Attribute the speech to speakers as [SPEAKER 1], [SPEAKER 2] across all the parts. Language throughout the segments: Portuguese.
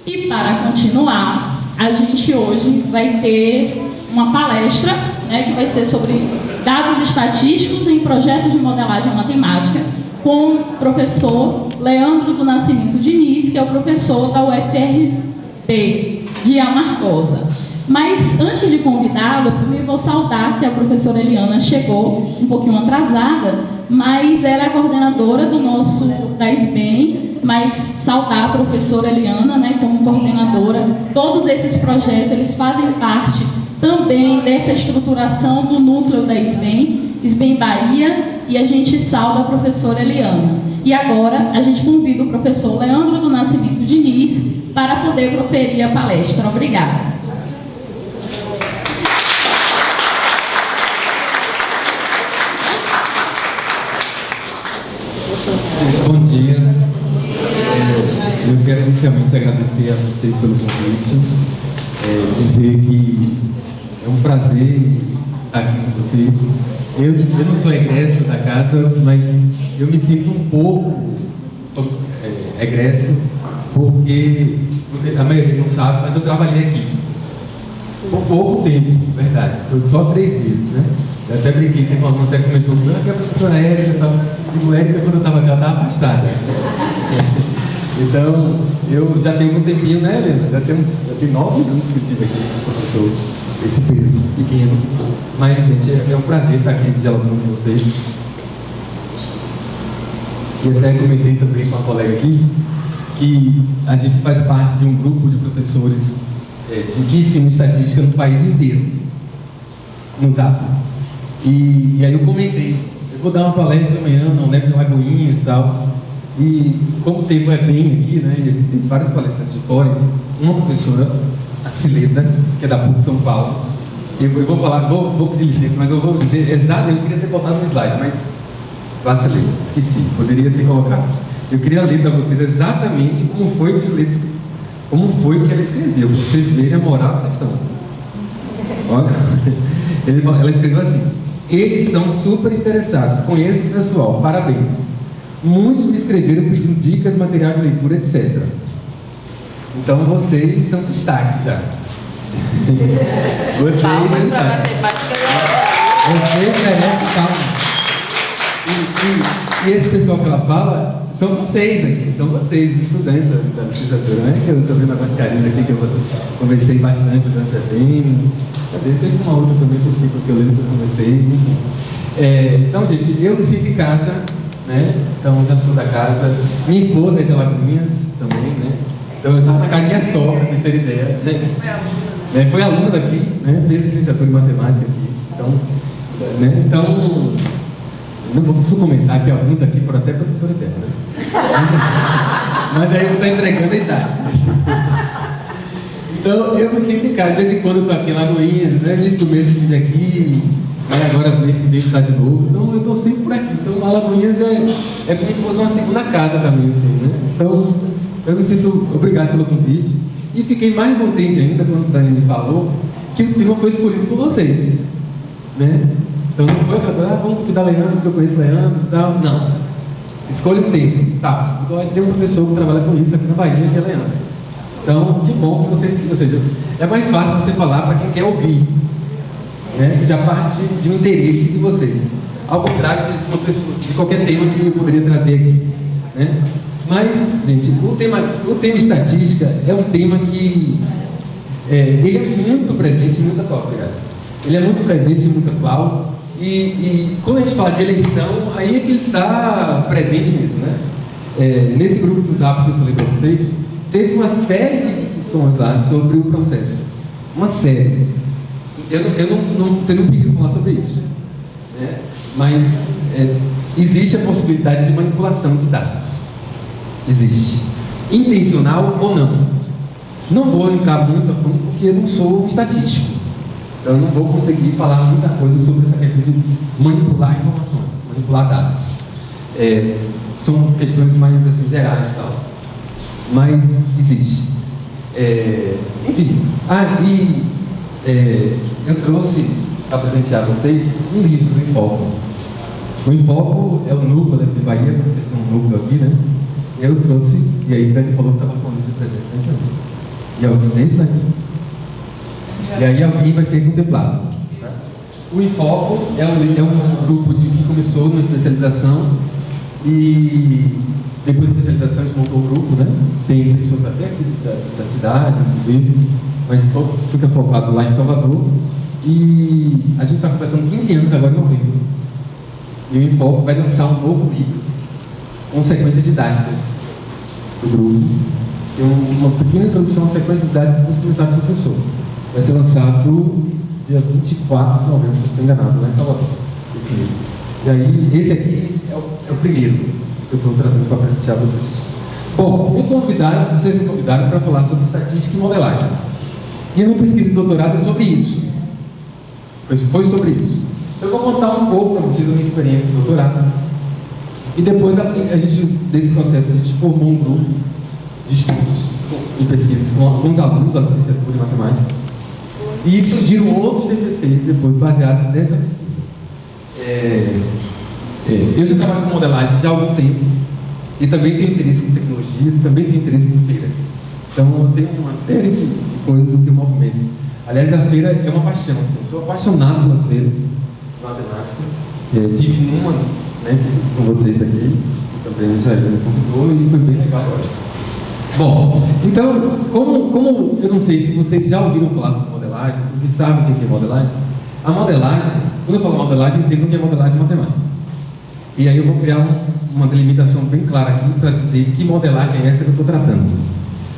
[SPEAKER 1] E para continuar, a gente hoje vai ter uma palestra, né, que vai ser sobre dados estatísticos em projetos de modelagem matemática, com o professor Leandro do Nascimento Diniz, que é o professor da UFRB, de Amargosa. Mas, antes de convidá-lo, primeiro vou saudar que a professora Eliana chegou um pouquinho atrasada, mas ela é a coordenadora da SBEM, mas saudar a professora Eliana, né, como coordenadora. Todos esses projetos, eles fazem parte também dessa estruturação do núcleo da SBEM Bahia, e a gente sauda a professora Eliana. E agora, a gente convida o professor Leandro do Nascimento Diniz para poder proferir a palestra. Obrigada.
[SPEAKER 2] Bom dia. Eu quero inicialmente agradecer a vocês pelo convite, dizer que é um prazer estar aqui com vocês. Eu não sou egresso da casa, mas eu me sinto um pouco egresso, porque a maioria não sabe, mas eu trabalhei aqui por pouco tempo, verdade. Foi só 3 meses, né? Eu até brinquei, tem uma até comentou que a professora Érica, digo Érica quando eu estava aqui, ela estava afastada. Então, eu já tenho um tempinho, né, Helena? Já tenho 9 anos que eu estive aqui com o professor, esse período pequeno. Mas, gente, é um prazer estar aqui dialogando com vocês. E até comentei também com a colega aqui que a gente faz parte de um grupo de professores que ensinam estatística no país inteiro, no Zap. E aí eu comentei, eu vou dar uma palestra amanhã na Unesp de Lagoinhas e tal. E como teve o EBEM aqui, né, e a gente tem vários palestrantes de fora, uma professora, a Cileda, que é da PUC São Paulo, eu vou falar, vou pedir licença, mas eu vou dizer exato, eu queria ter botado no slide, mas vacilei, esqueci, poderia ter colocado. Eu queria ler para vocês exatamente como foi que Cileda, como foi que ela escreveu, para vocês verem a moral que vocês estão. Olha, ela escreveu assim: eles são super interessados, conheço o pessoal, parabéns. Muitos me escreveram pedindo dicas, materiais de leitura, etc. Então vocês são destaque já. Vocês são destaque. Vocês merecem palmas. E esse pessoal que ela fala são vocês aqui, são vocês, estudantes da licenciatura, né? Que eu estou vendo algumas carinhas aqui que eu conversei bastante durante a EBEM. Teve uma outra também que eu lembro que eu conversei, enfim. Então, gente, eu me sinto em casa, né? Então, já sou da casa. Minha esposa é de Alagoinhas também, né? Então, eu estava na casa da minha sogra, pra vocês terem ideia. Foi aluna daqui, né? Fez licenciatura em matemática aqui. Então, não vou comentar que alguns aqui foram até professor eterno, né? Mas aí eu vou estar entregando a idade. Então, eu me sinto em casa. De vez em quando eu estou aqui em Lagoinhas, né? Desde o mês eu estive aqui, né? Agora o mês que vem está de novo. Então, eu estou sempre por aqui. Então, Lagoinhas é como se fosse uma segunda casa para mim, assim, né? Então, eu me sinto obrigado pelo convite. E fiquei mais contente ainda quando o Dani me falou que o tema foi escolhido por vocês, né? Então, não foi aquela coisa, vamos cuidar do Leandro, porque eu conheço o Leandro e tal. Não. Escolha o tema. Tá. Então, tem um professor que trabalha com isso aqui na Bahia, que é Leandro. Então, que bom que vocês... Ou seja, é mais fácil você falar para quem quer ouvir, né? Já parte de um interesse de vocês. Ao contrário de uma pessoa, de qualquer tema que eu poderia trazer aqui, né? Mas, gente, o tema estatística é um tema que... ele é muito presente e muito atual, obrigado. Ele é muito presente e muito atual. E quando a gente fala de eleição, aí é que ele está presente mesmo, né? Nesse grupo do Zap que eu falei para vocês, teve uma série de discussões lá sobre o processo. Uma série. Você não pediu falar sobre isso, né? Mas existe a possibilidade de manipulação de dados. Existe. Intencional ou não. Não vou entrar muito a fundo porque eu não sou estatístico. Então, eu não vou conseguir falar muita coisa sobre essa questão de manipular informações, manipular dados. São questões mais assim, gerais e tal. Mas existe. Enfim. Eu trouxe para presentear vocês um livro do Enfoco. O Enfoco é o núcleo da Bahia, vocês têm um núcleo aqui, né? Eu trouxe, e aí o Dani falou que estava falando de presença. E alguém nesse daqui. E aí alguém vai ser contemplado. Tá? O Infoco é um grupo que começou numa especialização e depois da especialização a gente montou o grupo, né? Tem pessoas até aqui da cidade, inclusive, mas todo fica focado lá em Salvador. E a gente está completando 15 anos agora em novembro. E o Infoco vai lançar um novo livro com sequências didáticas do grupo. Tem uma pequena introdução à sequência didática para os comentários do professor. Vai ser lançado dia 24 de novembro, se não estou enganado, lá em Salvador. Esse livro. E aí, esse aqui é o primeiro que eu estou trazendo para presentear vocês. Bom, vocês me convidaram para falar sobre estatística e modelagem. E a minha pesquisa de doutorado é sobre isso. Foi sobre isso. Eu vou contar um pouco para vocês da minha experiência de doutorado. E depois, desse processo, a gente formou um grupo de estudos e pesquisas com os alunos da licenciatura em matemática. E surgiram outros TCCs depois, baseados nessa pesquisa. Eu já trabalho com modelagem já há algum tempo. E também tenho interesse em tecnologias, e também tenho interesse em feiras. Então, eu tenho uma série de coisas que eu movimento. Aliás, a feira é uma paixão. Assim. Eu sou apaixonado pelas feiras de matemática. Tive numa, né, com vocês aqui, que também já me convidou e foi bem legal. Bom, então, como eu não sei se vocês já ouviram falar sobre modelagem, se vocês sabem o que é modelagem, a modelagem, quando eu falo modelagem, eu entendo que é modelagem matemática. E aí eu vou criar uma delimitação bem clara aqui para dizer que modelagem é essa que eu estou tratando.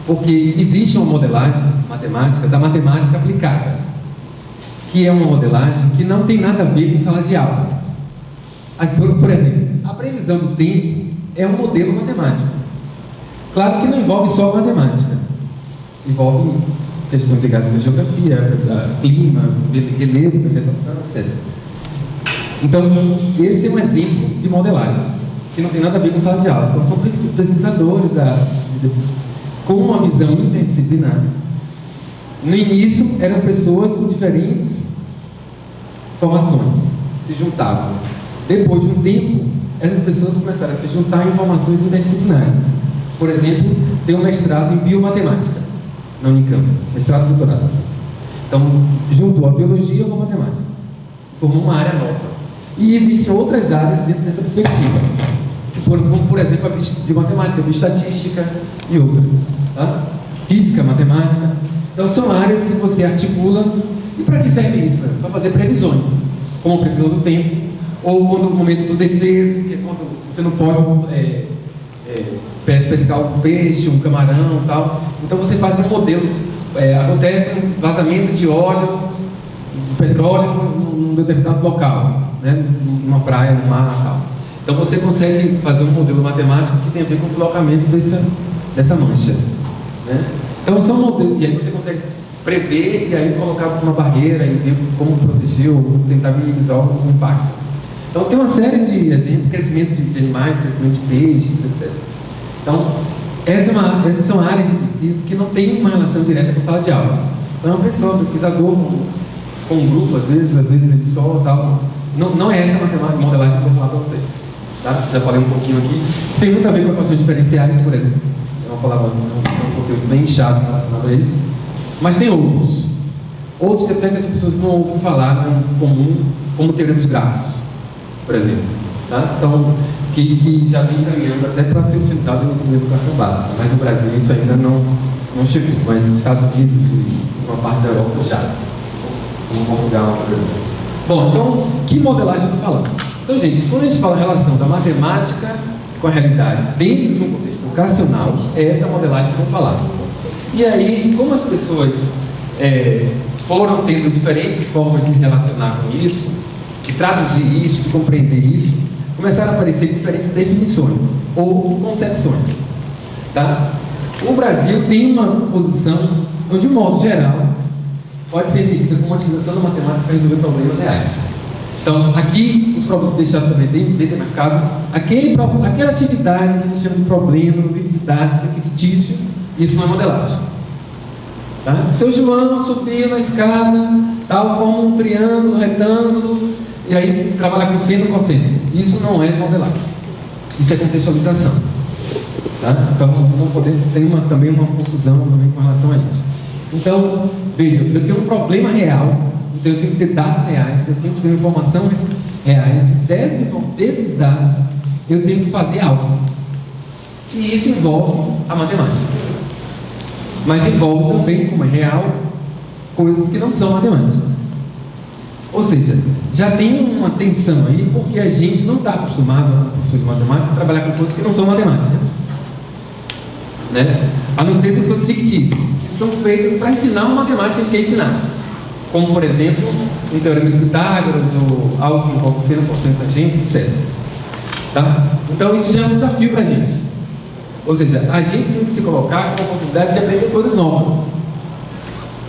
[SPEAKER 2] Porque existe uma modelagem matemática da matemática aplicada, que é uma modelagem que não tem nada a ver com sala de aula. Por exemplo, a previsão do tempo é um modelo matemático. Claro que não envolve só a matemática. Envolve questões ligadas à geografia, a clima, relevo, vegetação, etc. Então, esse é um exemplo de modelagem, que não tem nada a ver com sala de aula. Então, são pesquisadores com uma visão interdisciplinar. No início, eram pessoas com diferentes formações, se juntavam. Depois de um tempo, essas pessoas começaram a se juntar em formações interdisciplinares. Por exemplo, tem um mestrado em biomatemática na Unicamp, mestrado e doutorado. Então, juntou a biologia com a matemática, formou uma área nova. E existem outras áreas dentro dessa perspectiva, como por exemplo a biomatemática, a bioestatística e outras. Tá? Física, matemática. Então, são áreas que você articula. E para que serve isso? Para fazer previsões, como a previsão do tempo, ou quando o momento do defeso, que é quando você não pode pescar um peixe, um camarão e tal. Então você faz um modelo. Acontece um vazamento de óleo, de petróleo num determinado local, né? Numa praia, no mar e tal. Então você consegue fazer um modelo matemático que tem a ver com o deslocamento dessa mancha, né? Então são modelos, e aí você consegue prever e aí colocar uma barreira e ver como proteger ou tentar minimizar o impacto. Então tem uma série de exemplos, crescimento de animais, crescimento de peixes, etc. Então, essas são áreas de pesquisa que não têm uma relação direta com sala de aula. Então, uma pessoa, um pesquisador, com um grupo, às vezes ele só, tal. Não é essa matemática, modelagem que eu vou falar para vocês. Tá? Já falei um pouquinho aqui. Tem muito a ver com equações diferenciais, por exemplo. É uma palavra, um conteúdo bem chato relacionado a isso. Mas tem outros. Outros que até que as pessoas não ouvem falar no comum, como teoria dos grafos, por exemplo. Tá? Então, que já vem caminhando até para ser utilizado em educação básica. Mas no Brasil isso ainda não chegou. Mas nos Estados Unidos e uma parte da Europa já. Como Portugal, por exemplo. Bom, então, que modelagem eu estou falando? Então, gente, quando a gente fala a relação da matemática com a realidade dentro de um contexto educacional, é essa modelagem que eu vou falar. E aí, como as pessoas foram tendo diferentes formas de se relacionar com isso, de traduzir isso, de compreender isso, começaram a aparecer diferentes definições ou concepções. Tá? O Brasil tem uma posição, de um modo geral, pode ser entendida como uma utilização da matemática para resolver problemas reais. Então, aqui, os problemas deixados também bem demarcado, aquela atividade que a gente chama de problema, no livro de dados, que é fictício, isso não é modelagem. Tá? Seu João subiu na escada, forma um triângulo, retângulo, e aí trabalhar com seno e cosseno. Isso não é modelagem. Isso é contextualização. Tá? Então, não podemos ter também uma confusão também com relação a isso. Então, veja, eu tenho um problema real, então eu tenho que ter dados reais, eu tenho que ter informação reais, e desses dados eu tenho que fazer algo. E isso envolve a matemática. Mas envolve também, como é real, coisas que não são matemática. Ou seja, já tem uma tensão aí, porque a gente não está acostumado, professor de matemática, a trabalhar com coisas que não são matemática. Né? A não ser essas coisas fictícias, que são feitas para ensinar uma matemática que a gente quer ensinar. Como, por exemplo, um teorema de Pitágoras, ou algo que envolve seno, cosseno, tangente, etc. Tá? Então, isso já é um desafio para a gente. Ou seja, a gente tem que se colocar com a possibilidade de aprender coisas novas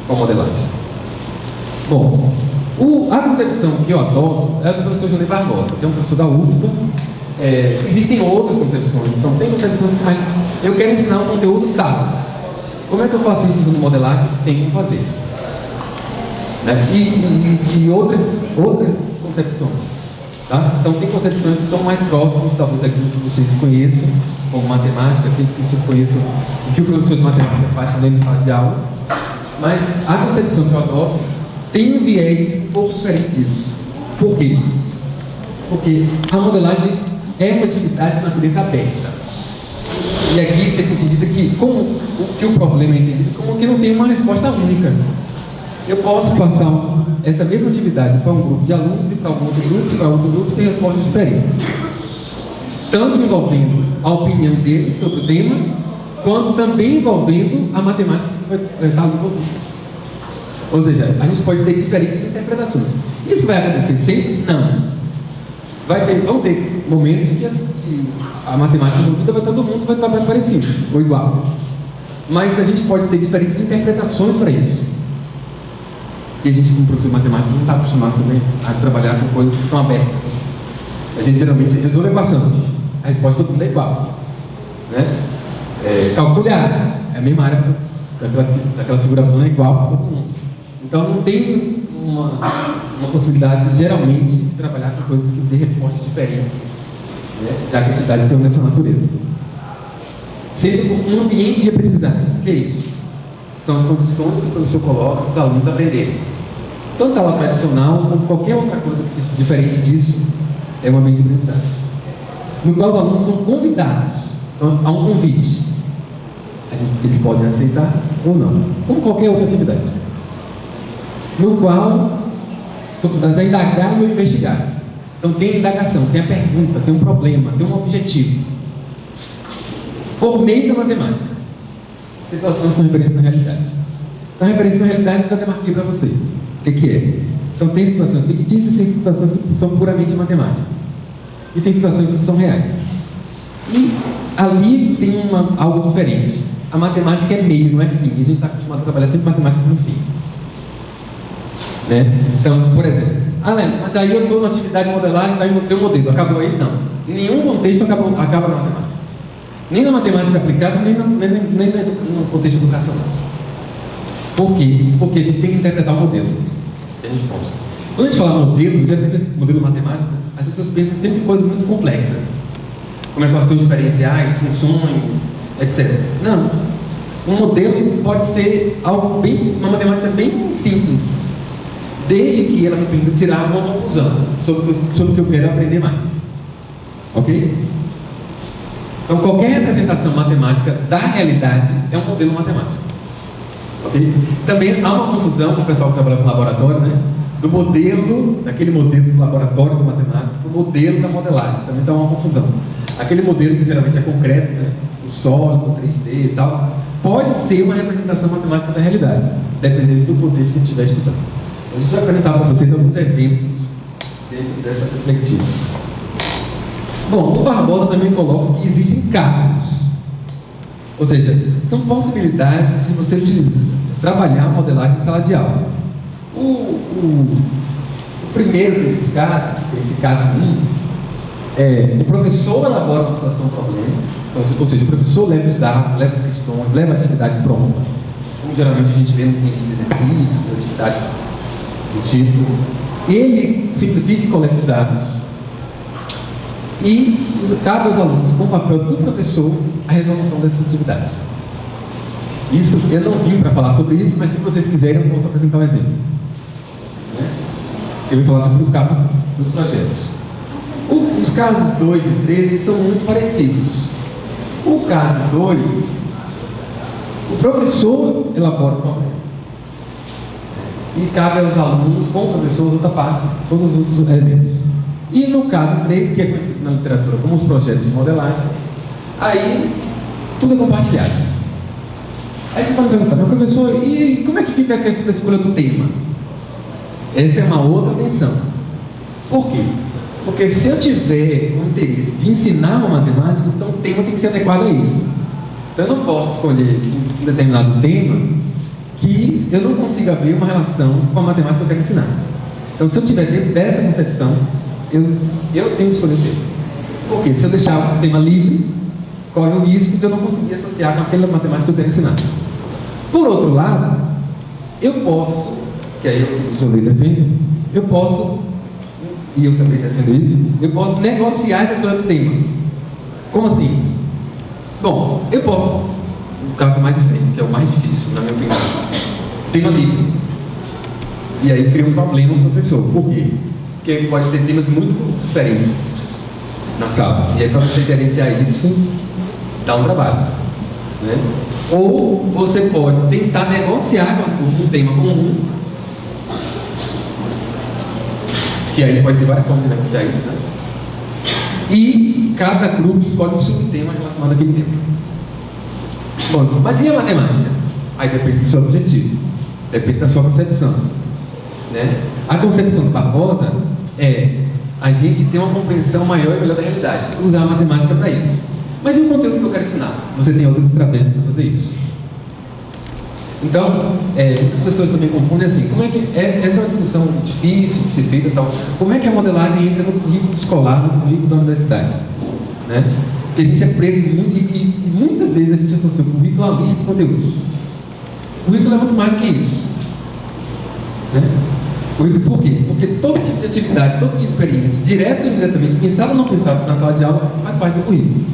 [SPEAKER 2] com a modelagem. Bom, a concepção que eu adoto é do professor Júlio Barbosa, que é um professor da UFBA. Existem outras concepções, então tem concepções que eu quero ensinar um conteúdo tal. Como é que eu faço isso no modelagem? Tem que fazer. Né? E outras concepções. Tá? Então tem concepções que estão mais próximas, talvez, daquilo que vocês conheçam, como matemática, aqueles que vocês conheçam, o que o professor de matemática faz também na sala de aula. Mas a concepção que eu adoto tem um viés um pouco diferente disso. Por quê? Porque a modelagem é uma atividade de natureza aberta. E aqui seja entendido que, que o problema é entendido como que não tem uma resposta única. Eu posso passar essa mesma atividade para um grupo de alunos e para um outro grupo, e para outro grupo, e ter respostas diferentes. Tanto envolvendo a opinião deles sobre o tema, quanto também envolvendo a matemática que vai estar envolvida. Ou seja, a gente pode ter diferentes interpretações. Isso vai acontecer sempre? Não. Vão ter momentos que a matemática envolvida vai todo mundo vai estar mais parecido, ou igual. Mas a gente pode ter diferentes interpretações para isso. E a gente, como professor de matemática, não está acostumado também a trabalhar com coisas que são abertas. A gente geralmente resolve a equação. A resposta todo mundo é igual. Né? Calcular é a mesma área daquela figura plana, é igual para todo mundo. Então não tem uma possibilidade, geralmente, de trabalhar com coisas que têm respostas diferentes, né? Já que a atividade tem essa natureza. Sendo um ambiente de aprendizagem. O que é isso? São as condições que o professor coloca para os alunos aprenderem. Tanto a aula tradicional, como qualquer outra coisa que seja diferente disso, é um ambiente de aprendizagem. No qual os alunos são convidados. Então, há um convite. Eles podem aceitar ou não, como qualquer outra atividade. No qual nós a indagar ou investigar. Então tem a indagação, tem a pergunta, tem um problema, tem um objetivo. Por meio da matemática. Situações com referência na realidade. Então, a referência na realidade eu já demarquei para vocês. O que é? Então tem situações fictícias, tem situações que são puramente matemáticas. E tem situações que são reais. E ali tem algo diferente. A matemática é meio, não é fim. E a gente está acostumado a trabalhar sempre matemática no fim. Né? Então, por exemplo, mas aí eu estou na atividade de modelagem, daí eu tenho um modelo, acabou aí? Não. Em nenhum contexto acaba na matemática. Nem na matemática aplicada, nem no contexto educacional. Por quê? Porque a gente tem que interpretar o modelo. Quando a gente fala modelo, geralmente modelo matemático, as pessoas pensam sempre em coisas muito complexas, como equações diferenciais, funções, etc. Não. Um modelo pode ser uma matemática bem simples, desde que ela me permita tirar uma conclusão sobre o que eu quero aprender mais. Ok? Então, qualquer representação matemática da realidade é um modelo matemático. Okay? Também há uma confusão com o pessoal que trabalha com laboratório, né? Daquele modelo do laboratório de matemática, para o modelo da modelagem. Também está uma confusão. Aquele modelo que geralmente é concreto, né? O sólido, 3D e tal, pode ser uma representação matemática da realidade, dependendo do contexto que a gente estiver estudando. A gente vai apresentar para vocês alguns exemplos dentro dessa perspectiva. Bom, o Barbosa também coloca que existem casos, ou seja, são possibilidades de você trabalhar a modelagem em sala de aula. O primeiro desses casos, esse caso 1, o professor elabora uma situação problema, ou seja, o professor leva os dados, leva as questões, leva a atividade pronta, como geralmente a gente vê no início de exercícios, atividades do tipo, ele simplifica e coleta os dados. E cabe aos alunos, com o papel do professor, a resolução dessas atividades. Isso, eu não vim para falar sobre isso, mas se vocês quiserem, eu posso apresentar um exemplo. Eu vim falar sobre o caso dos projetos. Os casos 2 e 3 eles são muito parecidos. O caso 2, o professor elabora o problema. E cabe aos alunos, com o professor, outra parte, todos os outros elementos. E no caso 3, que é conhecido na literatura como os projetos de modelagem, aí tudo é compartilhado. Aí você pode perguntar, meu professor, e como é que fica a questão da escolha do tema? Essa é uma outra tensão. Por quê? Porque se eu tiver o interesse de ensinar uma matemática, então o tema tem que ser adequado a isso. Então eu não posso escolher um determinado tema que eu não consiga ver uma relação com a matemática que eu quero ensinar. Então se eu tiver dentro dessa concepção, eu tenho que escolher o tema. Porque se eu deixar o tema livre, corre o risco de eu não conseguir associar com aquela matemática que eu quero ensinar. Por outro lado, eu posso, que aí o Jolê defende, eu posso, e eu também defendo isso, eu posso negociar essa escolha do tema. Como assim? Bom, eu posso, o caso mais extremo, que é o mais difícil, na minha opinião, tema livre. E aí cria um problema no professor. Por quê? Porque pode ter temas muito diferentes na sala. E aí para você gerenciar isso, dá um trabalho. Né? Ou você pode tentar negociar com a turma um tema comum, que aí pode ter várias formas de negociar isso, né? E cada grupo escolhe um subtema relacionado àquele tema. Bom, mas e a matemática? Aí depende do seu objetivo, depende da sua concepção. Né? A concepção do Barbosa é a gente ter uma compreensão maior e melhor da realidade, usar a matemática para isso. Mas e o conteúdo que eu quero ensinar? Você tem outras estratégias para fazer isso. Então, as pessoas também confundem assim, como é que essa é uma discussão difícil de ser feita e tal. Como é que a modelagem entra no currículo escolar, no currículo da universidade? Né? Porque a gente é preso e muitas vezes a gente associa o currículo a uma lista de conteúdos. O currículo é muito mais do que isso. Né? Por quê? Porque todo tipo de atividade, todo tipo de experiência, direto ou indiretamente, pensado ou não pensado na sala de aula, faz parte do currículo.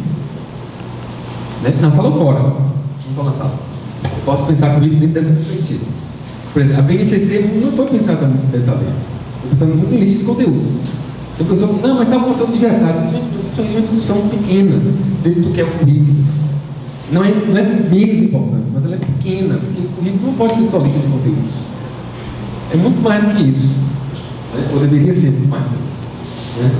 [SPEAKER 2] Né? Na sala ou fora, não só na sala. Eu posso pensar comigo dentro dessa perspectiva. Por exemplo, a BNCC não foi pensada dessa lei. Foi pensada muito em lista de conteúdo. Então, a pessoa não, mas está um conteúdo de verdade. Gente, isso aí é uma discussão pequena dentro do que é o currículo. Não é menos importante, mas ela é pequena, porque o currículo não pode ser só lista de conteúdos. É muito mais do que isso. Né? Ou deveria ser muito mais do que isso. Né?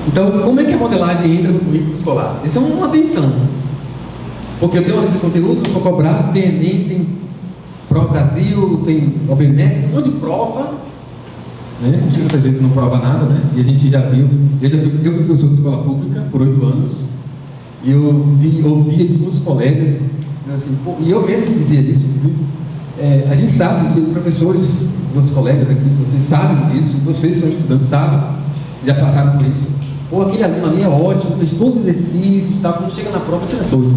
[SPEAKER 2] Então, como é que a modelagem entra no currículo escolar? Isso é uma tensão. Porque eu tenho uma lista de conteúdos, eu sou cobrado, tem Enem, tem Prova Brasil, tem OBNet, tem um monte de prova, né? Que muitas vezes não prova nada, né? E a gente já viu, eu fui professor de escola pública por 8 anos, e eu ouvia de muitos colegas, assim, e eu mesmo dizia isso, inclusive, a gente sabe, que os professores, meus colegas aqui, vocês sabem disso, vocês são estudantes, sabem, já passaram por isso. Pô, aquele aluno ali é ótimo, fez todos os exercícios, tá? Quando chega na prova, tira 2.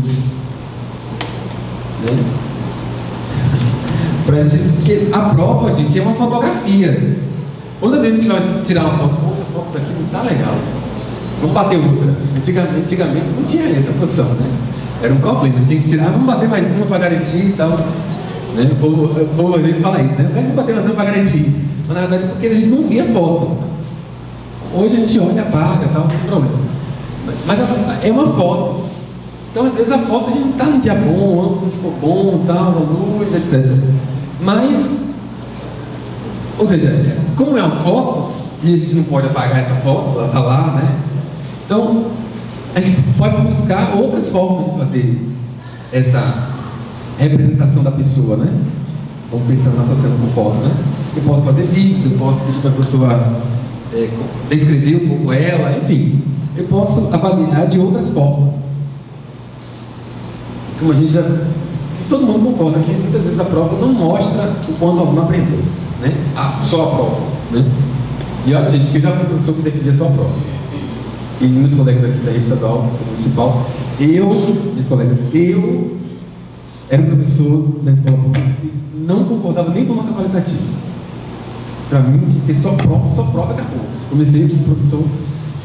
[SPEAKER 2] Né? Pra gente, porque a prova, gente, é uma fotografia. Quando vezes a gente vai tirar uma foto, essa foto daqui não tá legal, vamos bater outra. Antigamente não tinha essa posição, né? Era um problema, tinha que tirar, vamos bater mais uma para garantir e tal. Né? O povo às vezes fala isso, né? Vamos bater mais uma para garantir. Mas na verdade, porque a gente não via foto. Hoje a gente olha, apaga, tal, não tem problema. Mas é uma foto. Então, às vezes, a foto a gente não está num dia bom, o ângulo não ficou bom, tal, a luz, etc. Mas, ou seja, como é uma foto, e a gente não pode apagar essa foto, ela está lá, né? Então, a gente pode buscar outras formas de fazer essa representação da pessoa, né? Vamos pensando na associação com foto, né? Eu posso fazer vídeos, eu posso pedir para a pessoa descrever um pouco ela, enfim. Eu posso avaliar de outras formas. Como a gente já... Todo mundo concorda que muitas vezes a prova não mostra o quanto o aluno aprendeu, né? Só a prova, né? E olha, gente, que eu já fui professor que defendia só a prova. E meus colegas aqui da rede estadual, municipal, meus colegas, eu era um professor da escola pública que não concordava nem com nota qualitativa. Para mim, tinha que ser só prova, acabou. Comecei como professor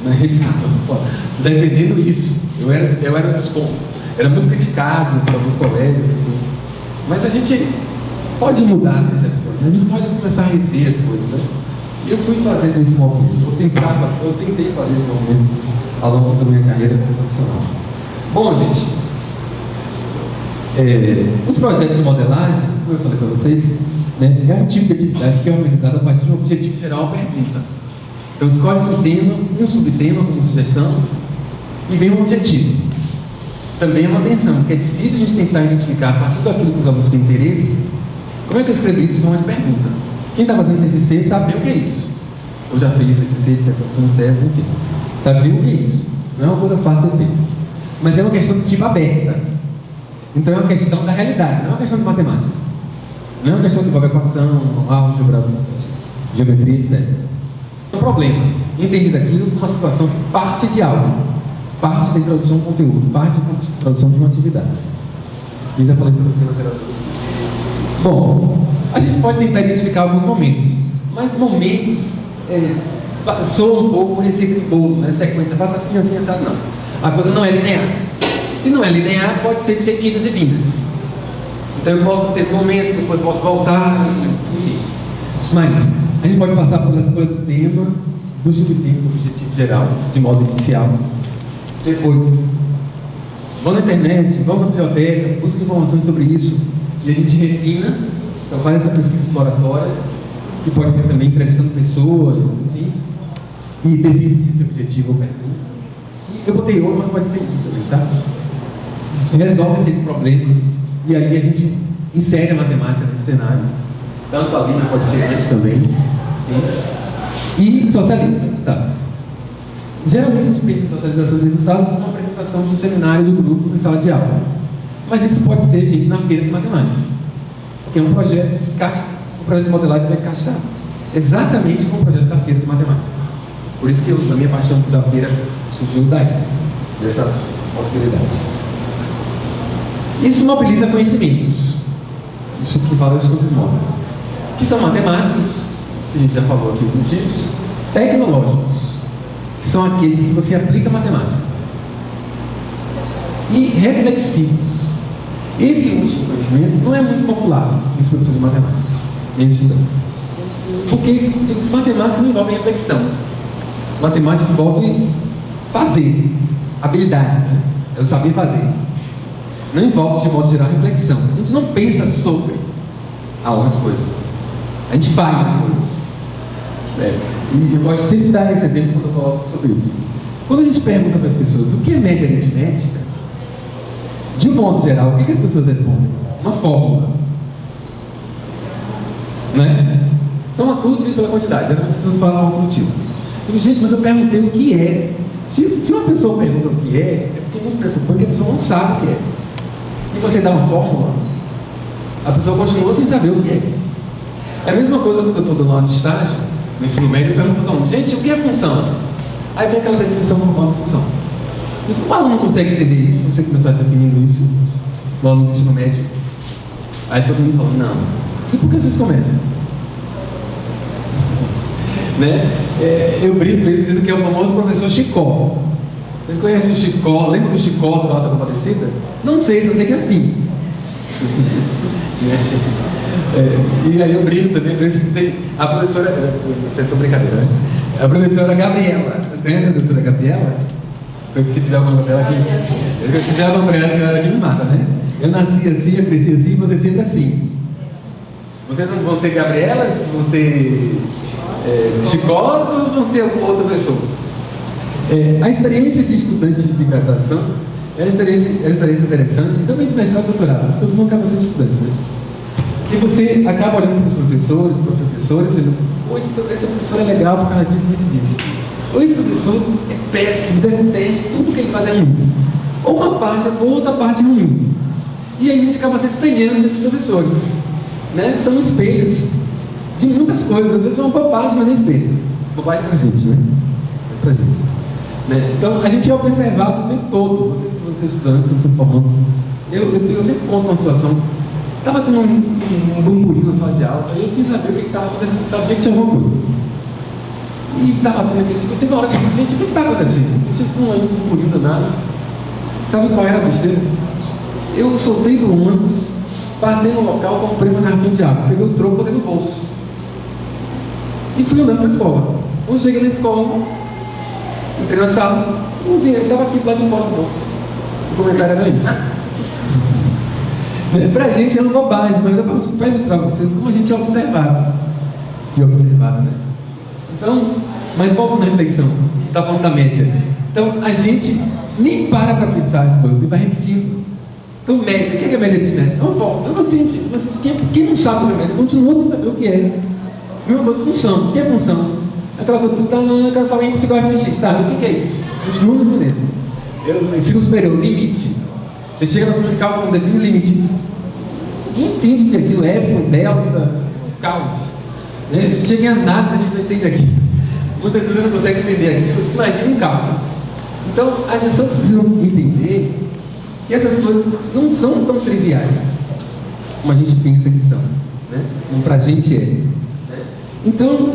[SPEAKER 2] na rede estadual, defendendo isso. Eu era dos contos. era muito criticado por alguns colégios, enfim. Mas a gente pode mudar as percepções, né? A gente pode começar a rever as coisas, né? Eu fui fazendo esse movimento, eu tentei fazer esse movimento ao longo da minha carreira profissional. Bom, gente, os projetos de modelagem, como eu falei para vocês, né, é um tipo de atividade que é organizada a partir de um objetivo geral ou pergunta. Então escolhe-se um tema, um subtema como sugestão e vem um objetivo. Também é uma atenção, porque é difícil a gente tentar identificar a partir daquilo que os alunos têm interesse. Como é que eu escrevi isso em forma de pergunta? Quem está fazendo TCC sabe o que é isso. Ou já fez TCC, dissertações, teses, enfim. Sabe o que é isso. Não é uma coisa fácil de ter. Mas é uma questão de tipo aberta. Então é uma questão da realidade, não é uma questão de matemática. Não é uma questão de equação, álgebra, geometria, etc. É um problema. Entendi daquilo como uma situação que parte de algo. Parte da introdução ao conteúdo, parte da introdução de uma atividade. E já falei sobre isso na literatura. Bom, a gente pode tentar identificar alguns momentos, mas momentos soam um pouco receita de bolo, né? Sequência, faça assim, assim, assado, não. A coisa não é linear. Se não é linear, pode ser cheio de idas e vindas. Então eu posso ter um momento, depois posso voltar, enfim. Mas a gente pode passar pela escolha do tema, do subtema, do objetivo geral, de modo inicial. Depois, vão na internet, vão na biblioteca, busca informações sobre isso e a gente refina, então faz essa pesquisa exploratória, que pode ser também entrevistando pessoas, enfim, e define se esse objetivo ou pergunta. E eu botei outro, mas pode ser isso também, tá? Resolve-se esse problema e aí a gente insere a matemática nesse cenário, tanto ali, mas pode ser antes também, enfim, e socializa os resultados. Geralmente a gente pensa em socialização de resultados numa apresentação de um seminário do grupo em sala de aula. Mas isso pode ser, gente, na feira de matemática. Porque é um projeto que encaixa, o projeto de modelagem vai encaixar exatamente com o projeto da feira de matemática. Por isso que a minha paixão da feira surgiu daí, dessa possibilidade. Isso mobiliza conhecimentos. Isso que fala os estudos mostram. Que são matemáticos, que a gente já falou aqui alguns tipos, tecnológicos, que são aqueles que você aplica matemática, e reflexivos. Esse último conhecimento não é muito popular entre os professores de matemática, nem estudantes. Porque matemática não envolve reflexão. Matemática envolve fazer, habilidade, né? É o saber fazer. Não envolve, de modo geral, reflexão. A gente não pensa sobre algumas coisas. A gente faz as coisas. E eu gosto sempre de dar esse exemplo quando eu falo sobre isso. Quando a gente pergunta para as pessoas o que é média aritmética, de um modo geral, o que as pessoas respondem? Uma fórmula. Né? Soma tudo dividido pela quantidade. Geralmente as pessoas falam algo do tipo. Eu digo, gente, mas eu perguntei o que é. Se uma pessoa pergunta o que é porque a gente pressupõe que a pessoa não sabe o que é. E você dá uma fórmula, a pessoa continua sem saber o que é. É a mesma coisa que eu estou dando aula de estágio, no ensino médio, eu pergunto para os alunos, gente, o que é função? Aí vem aquela definição formal de função. E como o aluno não consegue entender isso, se você começar definindo isso, no aluno do ensino médio, aí todo mundo fala, não. E por que vocês começam? Né? Eu brinco com isso dizendo que é o famoso professor Chicó. Vocês conhecem o Chicó? Lembra do Chicó do Alta Compadecida? Não sei, só sei que é assim. E aí eu brinco também, tem a professora, isso é só brincadeira, né? A professora Gabriela. Vocês conhecem a professora Gabriela? Se tiver alguma dela aqui, se tiver alguma dela aqui me mata, né? Eu nasci assim, eu cresci assim, você sempre assim. Vocês não vão ser Gabrielas, vão ser Chicós ou vão ser outra pessoa? A experiência de estudante de graduação é uma experiência interessante, e também de mestrado e doutorado. Todo mundo acaba sendo estudante, né? E você acaba olhando para os professores, para os professores, dizendo, esse professor é legal por causa disso, disso. Ou esse professor é péssimo, detesto, tudo que ele faz é ruim. Ou uma parte, ou outra parte ruim. E aí a gente acaba se espelhando desses professores. Né? São espelhos de muitas coisas, às vezes são uma bobagem, mas é espelho. Bobagem pra gente, né? É pra gente. Né? Então a gente é observado o tempo todo, vocês estudantes estão se formando. Eu sempre conto uma situação. Estava tendo um burburinho na sala de aula, eu sem saber o que estava acontecendo, sabia que tinha alguma coisa. E estava tendo aquele tipo, teve uma hora que eu disse, gente, o que está acontecendo? Vocês estão aí burburinho danado. Sabe qual era a besteira? Eu soltei do ônibus, passei no local, comprei uma garrafinha de água, peguei o troco, botei no bolso e fui andando para a escola. Quando cheguei na escola, entrei na sala, o dinheiro estava aqui do lado de fora do bolso. O comentário era isso. Pra gente é uma bobagem, mas é para ilustrar para vocês como a gente é observado. E observado, né? Então, mas volta na reflexão, está falando da média. Então, a gente nem para pensar as coisas e vai repetindo. Então, média, o que é média aritmética? Não volta, não assim, mas quem não sabe o que é média, continua sem saber o que é. Mesma coisa, função. O que é função? Aquela coisa, aquela tamanho você gosta de x, tá? O que é isso? Continua não entendendo. Ensino superior, limite. Você chega na turma de cálculo, define limite. Quem entende o que é aquilo? Epsilon, delta, caos. Né? Chega em análise, a gente não entende aquilo. Muitas vezes não consegue entender aquilo. Imagina um cálculo. Então, as pessoas precisam entender que essas coisas não são tão triviais como a gente pensa que são. Né? Como pra gente é. Né? Então,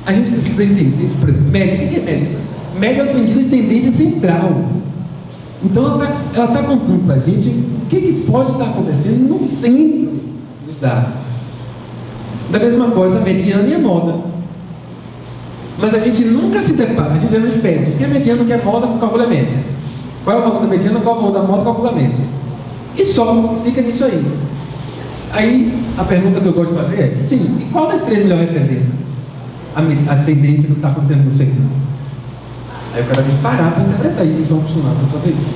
[SPEAKER 2] a gente precisa entender, por exemplo, média. O que é média? Média é uma medida de tendência central. Então, ela está contando para a gente o que pode estar acontecendo no centro dos dados. Da mesma coisa, a mediana e a moda. Mas a gente nunca se depara, a gente geralmente pede o que é mediana, o que é moda, calcula a média. Qual é o valor da mediana, qual é o valor da moda, calcula a média. E só fica nisso aí. Aí, a pergunta que eu gosto de fazer é, sim, e qual das três melhor representa a tendência do que está acontecendo no centro? Aí o cara tem que parar para interpretar, e eles estão acostumados a fazer isso.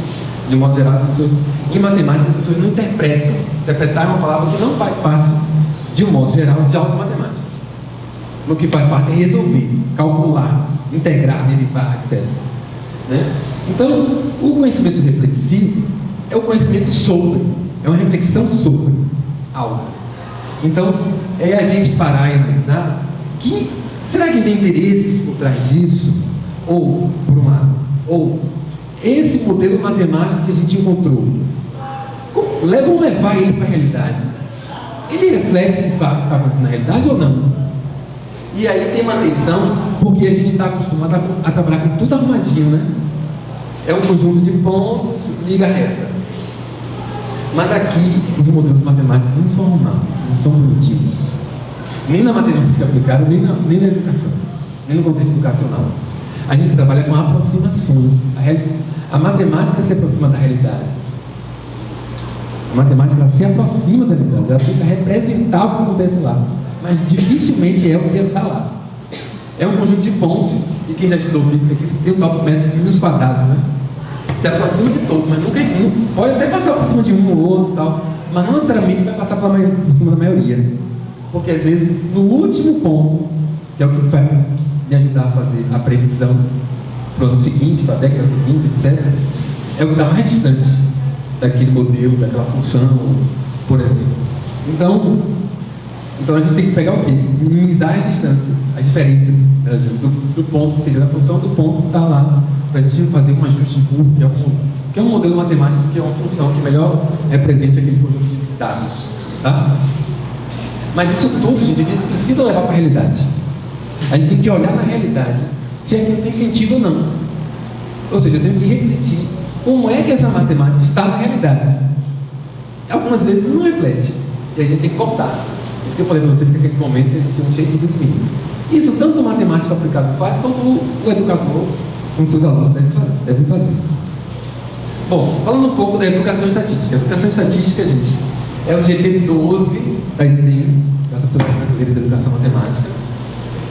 [SPEAKER 2] De modo geral, as pessoas, em matemática, as pessoas não interpretam. Interpretar é uma palavra que não faz parte, de um modo geral, de aulas de matemática. No que faz parte é resolver, calcular, integrar, derivar, etc. Né? Então, o conhecimento reflexivo é o conhecimento sobre, é uma reflexão sobre algo. Então, é a gente parar e analisar que, será que tem interesses por trás disso? Ou, por um lado, ou esse modelo matemático que a gente encontrou, vamos levar ele para a realidade? Ele reflete de fato o que está acontecendo na realidade ou não? E aí tem uma tensão, porque a gente está acostumado a trabalhar com tudo arrumadinho, né? É um conjunto de pontos, liga reta. Mas aqui, os modelos matemáticos não são arrumados, não são primitivos. Nem na matemática aplicada, nem na educação, nem no contexto educacional. A gente trabalha com aproximações. A matemática se aproxima da realidade. A matemática ela se aproxima da realidade. Ela tenta representar o que acontece lá. Mas dificilmente é o que está lá. É um conjunto de pontos. E quem já estudou física aqui, tem o tal dos metros quadrados, né? Se aproxima de todos, mas nunca é um. Pode até passar por cima de um ou outro e tal. Mas não necessariamente vai passar por cima da maioria. Porque às vezes, no último ponto, que é o que vai me ajudar a fazer a previsão para o ano seguinte, para a década seguinte, etc., é o que está mais distante daquele modelo, daquela função, por exemplo. Então a gente tem que pegar o quê? Minimizar as distâncias, as diferenças do ponto que seria da função do ponto que está lá, para a gente fazer um ajuste de curva, que é um modelo matemático, que é uma função que melhor represente aquele conjunto de dados. Tá? Mas isso tudo, gente, a gente precisa levar para a realidade. A gente tem que olhar na realidade se aquilo tem sentido ou não. Ou seja, eu tenho que refletir como é que essa matemática está na realidade. Algumas vezes não reflete. E a gente tem que cortar. Isso que eu falei para vocês, que aqueles momentos eles tinham cheio de desvios. Isso tanto o matemático aplicado faz, quanto o educador com seus alunos devem fazer. Bom, falando um pouco da educação estatística. A educação estatística, gente, é o GT12 da SDEM, da Sociedade Brasileira de Educação Matemática.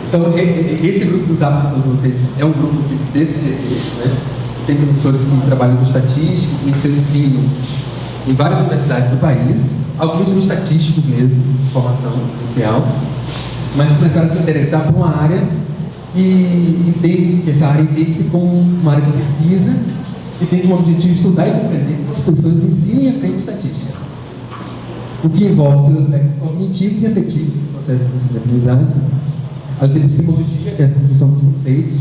[SPEAKER 2] Então, esse grupo dos aptos de vocês é um grupo desse GT, né? Tem professores que trabalham com estatística, com seu ensino em várias universidades do país. Alguns são estatísticos mesmo, de formação inicial, mas começaram a se interessar por uma área e entendem que essa área entende-se como uma área de pesquisa que tem como objetivo estudar e compreender como as pessoas ensinam e aprendem estatística, o que envolve seus aspectos cognitivos e afetivos do processo de ensino-aprendizagem, a epistemologia, que é a construção dos conceitos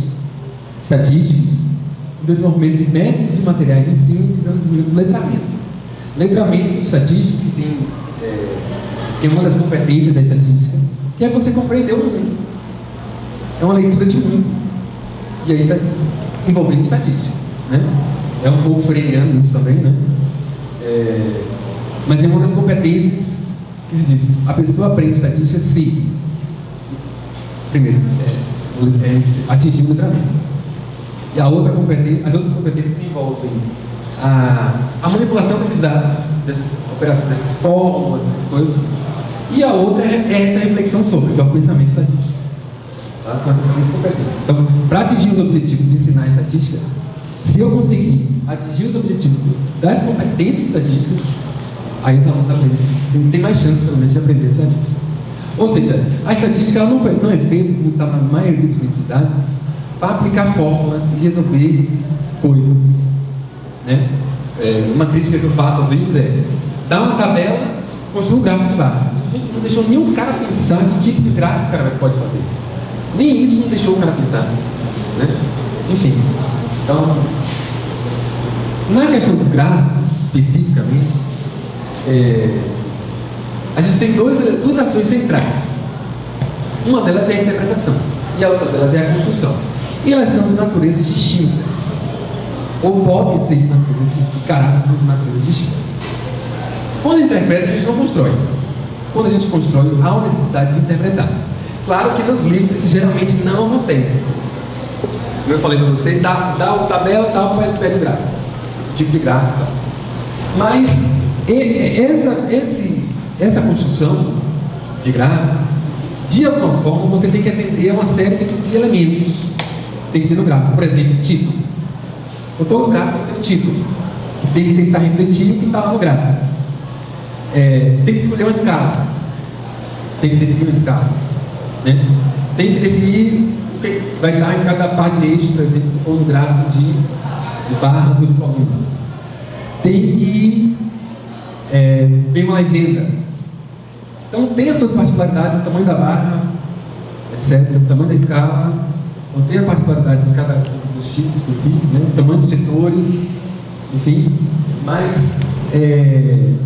[SPEAKER 2] estatísticos, o desenvolvimento de métodos e materiais de ensino visando o desenvolvimento do letramento. Letramento estatístico, que é uma das competências da estatística, que é você compreender o mundo. É uma leitura de mundo. E aí está envolvendo estatística. Né? É um pouco freiriano isso também, né? Mas é uma das competências que se diz, a pessoa aprende estatística se, primeiro, atingir o letramento. E a outra competência, as outras competências que envolvem a manipulação desses dados, dessas operações, dessas fórmulas, dessas coisas. E a outra é essa reflexão sobre, que é o pensamento estatístico. Tá? São essas três competências. Então, para atingir os objetivos de ensinar estatística, se eu conseguir atingir os objetivos das competências estatísticas, aí os alunos aprendem, tem mais chance, pelo menos, de aprender estatística. Ou seja, a estatística ela não é feita, como está na maioria das universidades, para aplicar fórmulas e resolver coisas. Né? Uma crítica que eu faço aos livros dá uma tabela, construa um gráfico de barra. A gente não deixou nenhum cara pensar que tipo de gráfico o cara pode fazer. Nem isso não deixou o cara pensar. Né? Enfim, então, na questão dos gráficos, especificamente, a gente tem duas ações centrais. Uma delas é a interpretação e a outra delas é a construção. E elas são de naturezas distintas. Ou podem ser de caráteres de naturezas distintas. Quando interpreta, a gente não constrói. Quando a gente constrói, há uma necessidade de interpretar. Claro que nos livros isso geralmente não acontece. Como eu falei para vocês, dá o tabela, tal, pede o gráfico. Tipo de gráfico, tal. Mas essa construção de gráficos, de alguma forma, você tem que atender a uma série de elementos. Tem que ter no gráfico. Por exemplo, título. Todo gráfico tem um título. Tem que tentar refletir o que está lá no gráfico. Tem que escolher uma escala. Tem que definir uma escala. Né? Tem que definir o que vai estar em cada par de eixo, por exemplo, se for um gráfico de barras ou de colunas. Tem que ver uma legenda. Então tem as suas particularidades, o tamanho da barra, etc., o tamanho da escala, então tem a particularidade de cada dos tipos específicos, né? O tamanho dos setores, enfim. Mas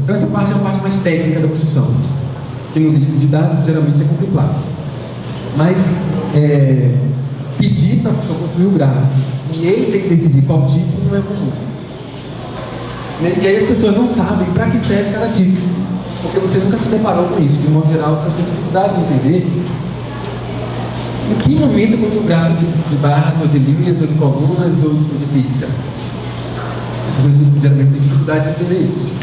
[SPEAKER 2] então essa parte é uma parte mais técnica da construção, que no livro didático geralmente é contemplado. Mas pedir para a pessoa construir o gráfico e ele tem que decidir qual tipo não é comum. E aí as pessoas não sabem para que serve cada tipo, porque você nunca se deparou com isso. De modo geral, você tem dificuldade de entender em que momento eu construo um gráfico de barras, ou de linhas, ou de colunas, ou de pizza. As pessoas geralmente têm dificuldade de entender isso.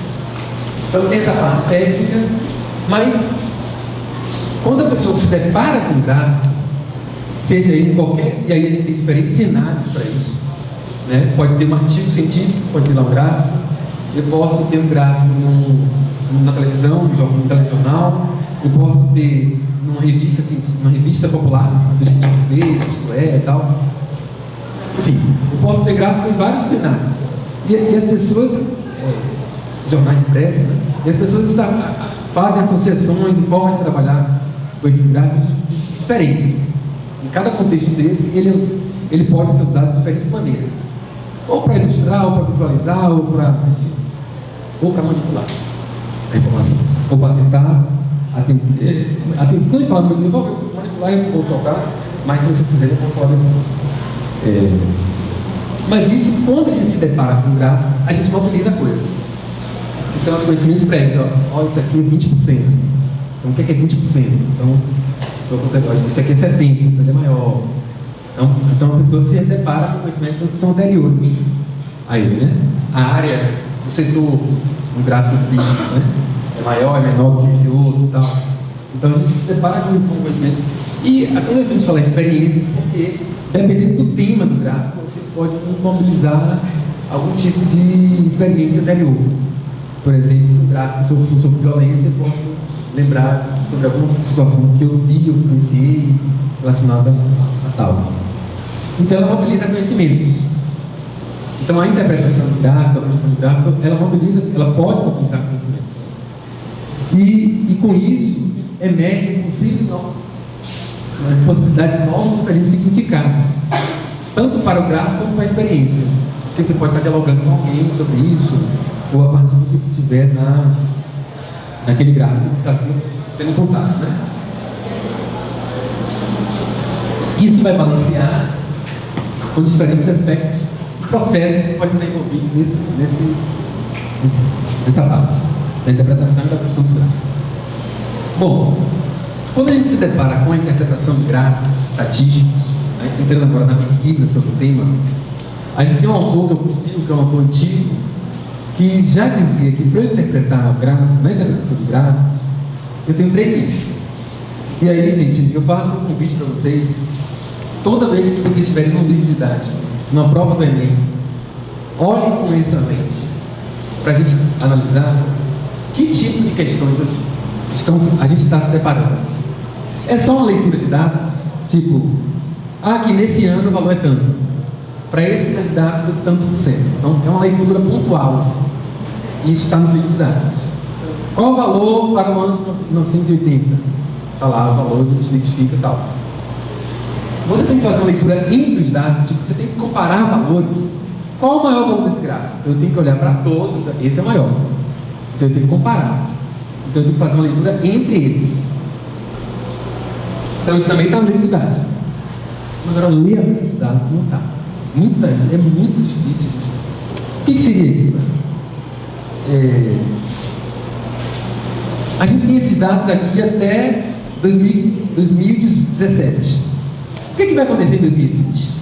[SPEAKER 2] Então tem essa parte técnica, mas quando a pessoa se depara com o gráfico, seja ele em qualquer, e aí a gente tem diferentes cenários para isso, né? Pode ter um artigo científico, pode ter lá um gráfico, eu posso ter um gráfico na televisão, no telejornal, eu posso ter numa revista, assim, uma revista popular, do tipo Veja, Isto É e tal. Enfim, eu posso ter gráfico em vários cenários. E as pessoas, jornais impressos, né? E as pessoas fazem associações e formas de trabalhar com esses gráficos diferentes. Em cada contexto desse, ele pode ser usado de diferentes maneiras. Ou para ilustrar, ou para visualizar, ou para manipular a informação. Ou para tentar atender. Quando a gente fala manipular, eu vou tocar, mas se vocês quiserem, eu posso falar depois. Mas isso, quando a gente se depara com o gráfico, a gente mobiliza coisas. Que são os conhecimentos prévios. Olha, isso aqui é 20%. Então, o que é 20%? Então, a pessoa consegue, olha, isso aqui é 70%, então ele é maior. Então a pessoa se depara com conhecimentos que são anteriores a ele, né? A área do setor, um gráfico de pistas, né? É maior, é menor do que esse outro e tal. Então a gente se depara com conhecimentos. E quando a gente fala experiências, porque dependendo do tema do gráfico, a gente pode mobilizar algum tipo de experiência anterior. Por exemplo, se o gráfico for sobre violência, eu posso lembrar sobre alguma situação que eu vi, eu conheci relacionada a tal. Então ela mobiliza conhecimentos. Então a interpretação do gráfico, a construção do gráfico, ela pode mobilizar conhecimentos. E com isso emerge a possibilidade de novos diferentes significados, tanto para o gráfico como para a experiência. Porque você pode estar dialogando com alguém sobre isso, ou a partir do que tiver naquele gráfico que está sendo contado, né? Isso vai balancear com diferentes aspectos do processo que podem estar envolvidos Essa parte da interpretação e da construção dos gráficos. Bom, quando a gente se depara com a interpretação de gráficos estatísticos, né, entrando agora na pesquisa sobre o tema, a gente tem um autor que eu consigo, que é um autor antigo, que já dizia que para eu interpretar o gráfico, na interpretação de gráficos, eu tenho 3 livros. E aí, gente, eu faço um convite para vocês, toda vez que vocês estiverem num livro didático, numa prova do Enem, olhem com essa lente, para a gente analisar que tipo de questões a gente está se deparando. É só uma leitura de dados, tipo, que nesse ano o valor é tanto, para esse candidato tantos por cento. Então, é uma leitura pontual, e isso está nos livros didáticos. Qual o valor para o ano de 1980? Está lá o valor, a gente identifica e tal. Você tem que fazer uma leitura entre os dados, tipo, você tem que comparar valores. Qual o maior valor desse gráfico? Eu tenho que olhar para todos, esse é o maior. Então eu tenho que comparar. Então eu tenho que fazer uma leitura entre eles. Então isso também está no livro de dados. Mas agora ler a lista de dados não está. É muito difícil. O que seria isso? A gente tem esses dados aqui até 2017. O que vai acontecer em 2020?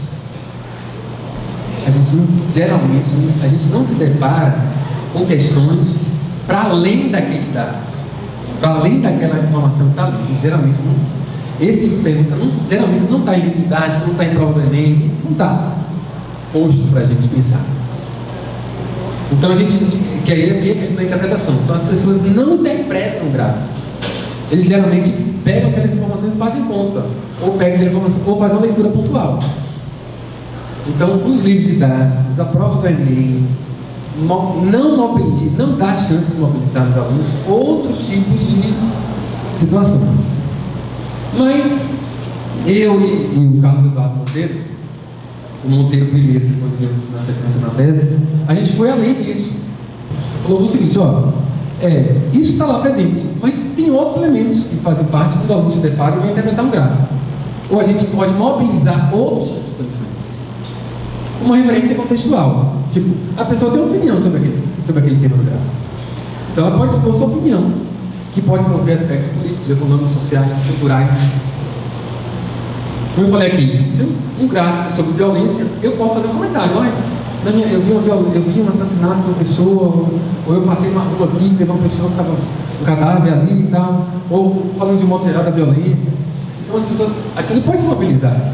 [SPEAKER 2] Geralmente a gente não se depara com questões para além daqueles dados, para além daquela informação que está ali. Geralmente não, esse tipo de pergunta geralmente não está em livro didático, não está em prova do Enem, não está posto para a gente pensar. Então a gente quer ir a questão da interpretação. Então as pessoas não interpretam o gráfico. Eles geralmente pegam aquelas informações e fazem conta, ou pegam aquela informação, ou fazem uma leitura pontual. Então, os livros didáticos, a prova do Enem, não dá chance de mobilizar nos alunos outros tipos de situações. Mas, eu e o Carlos Eduardo Monteiro, o Monteiro primeiro, depois eu na sequência na tese, a gente foi além disso. Falou o seguinte, isso está lá presente, mas tem outros elementos que fazem parte quando o aluno se depara e vai interpretar um gráfico. Ou a gente pode mobilizar outros tipos de conhecimento. Uma referência contextual. Tipo, a pessoa tem uma opinião sobre aquele tema do gráfico. Então ela pode expor sua opinião, que pode envolver aspectos políticos, econômicos, sociais, culturais. Como eu falei aqui, se um gráfico sobre violência, eu posso fazer um comentário. Eu vi um assassinato de uma pessoa, ou eu passei numa rua aqui, teve uma pessoa que estava um cadáver ali e tal, ou falando de um modo geral da violência. Então as pessoas, aquilo pode se mobilizar.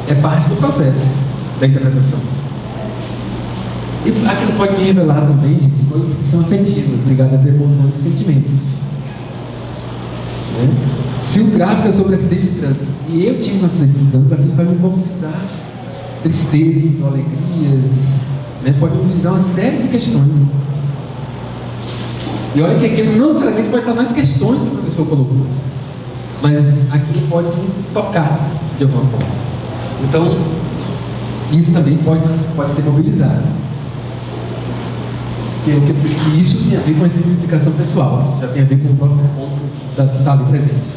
[SPEAKER 2] É parte do processo da interpretação. E aquilo pode me revelar também, gente, coisas que são afetivas, ligadas às emoções e sentimentos. Se o gráfico é sobre acidente de trânsito e eu tive um acidente de trânsito, aquilo vai me mobilizar tristezas ou alegrias, pode mobilizar uma série de questões. E olha que aquilo não necessariamente pode estar nas questões que o professor colocou, mas aquilo pode nos tocar de alguma forma. Então, isso também pode ser mobilizado. E isso tem a ver com a simplificação pessoal, já tem a ver com o próximo ponto da ali presente.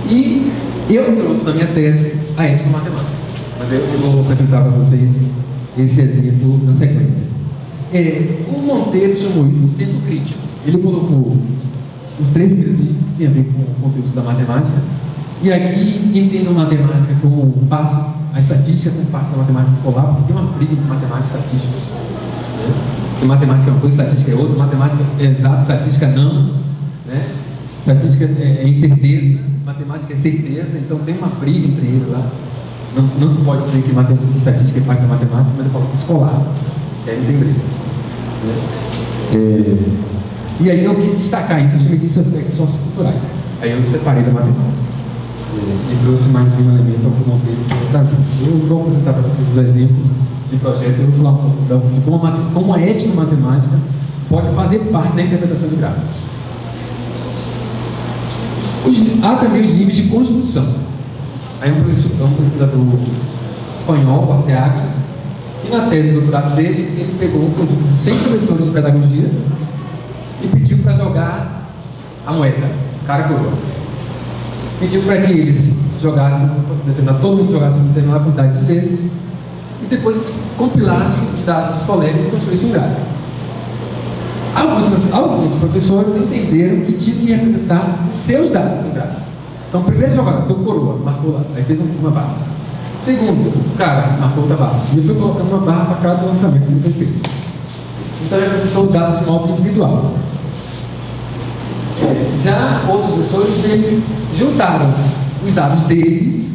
[SPEAKER 2] E eu trouxe na minha tese a ética matemática, mas eu vou apresentar para vocês esse exemplo na sequência. O Monteiro chamou isso de senso crítico. Ele colocou os 3 primeiros livros que tem a ver com o conteúdo da matemática, e aqui entendo matemática como parte, a estatística como parte da matemática escolar, porque tem uma briga entre matemática e estatística. Porque matemática é uma coisa, estatística é outra, matemática é exato, estatística não. Estatística é incerteza, matemática é certeza, então tem uma briga entre eles lá. Não se pode dizer que estatística é parte da matemática, mas eu falo que escolar, que aí não tem briga. E aí eu quis destacar isso, eu chamei disso aspectos socioculturais. Aí eu separei da matemática. E trouxe mais um elemento para o Monteiro trazer. Eu vou apresentar para vocês os exemplos de projeto, eu vou falar um pouco de como a etnomatemática pode fazer parte da interpretação de gráficos. Há também os níveis de construção. Aí um pesquisador espanhol, o Arteaga, e na tese de doutorado dele, ele pegou um conjunto de 100 professores de pedagogia e pediu para jogar a moeda, cara coroa. Pediu para que eles jogassem, todo mundo jogasse uma determinada quantidade de vezes, e depois compilasse os dados dos colegas e construísse um gráfico. Alguns professores entenderam que tinha que representar os seus dados no gráfico. Então, primeiro jogada, teu coroa, marcou lá, aí fez uma barra. Segundo, o cara marcou outra barra. E foi colocando uma barra para cada lançamento que ele fez feito. Então, ele representou os dados de modo individual. Já outros professores, eles juntaram os dados dele,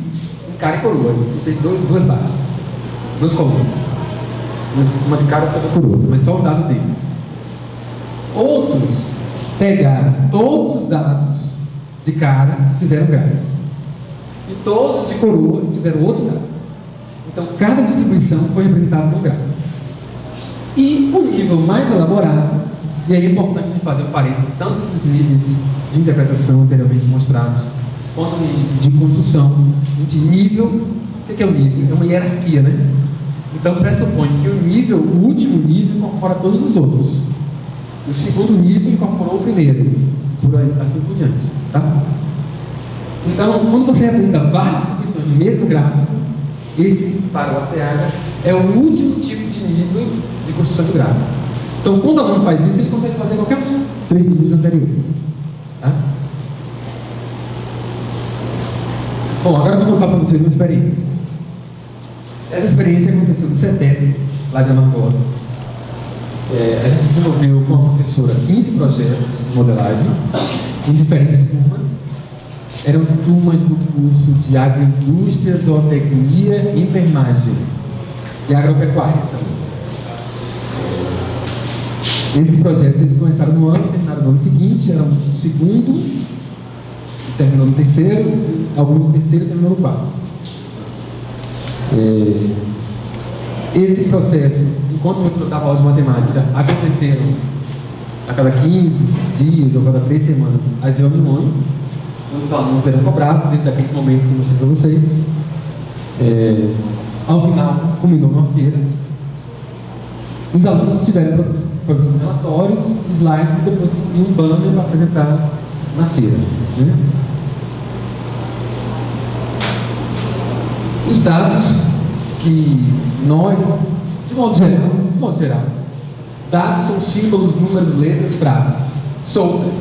[SPEAKER 2] um cara e coroa. Ele fez duas barras, duas colunas. Uma de cara e outra de coroa, mas só os dados deles. Outros pegaram todos os dados de cara e fizeram gráfico. E todos de coroa tiveram outro dado. Então, cada distribuição foi representada no gráfico. E o nível mais elaborado, e aí é importante de fazer um parênteses tanto dos níveis de interpretação anteriormente mostrados, quanto de construção, de nível. O que é o nível? É uma hierarquia, né? Então, pressupõe que o nível, o último nível, incorpora todos os outros. O segundo nível incorporou o primeiro, por aí, assim por diante, tá? Então, quando você apresenta várias distribuições no mesmo gráfico, esse, para o ATH, é o último tipo de nível de construção de gráfico. Então, quando o aluno faz isso, ele consegue fazer qualquer um dos 3 níveis anteriores, tá? Bom, agora eu vou contar para vocês uma experiência. Essa experiência aconteceu em setembro, lá de Amargosa. A gente desenvolveu com a professora 15 projetos de modelagem em diferentes turmas. Eram turmas do curso de agroindústria, zootecnia e enfermagem e agropecuária também. Esses projetos eles começaram no ano, terminaram no ano seguinte, eram no segundo, terminou no terceiro, alguns no terceiro e terminou no quarto. Esse processo, enquanto você dava aula de matemática, aconteceram a cada 15 dias ou a cada 3 semanas as reuniões, onde os alunos eram cobrados dentro daqueles momentos que eu mostrei para vocês. Ao final, culminou numa feira. Os alunos tiveram produzindo relatórios, slides e depois um banner para apresentar na feira, né? Os dados que nós, de modo geral, dados são símbolos, números, letras, frases soltas.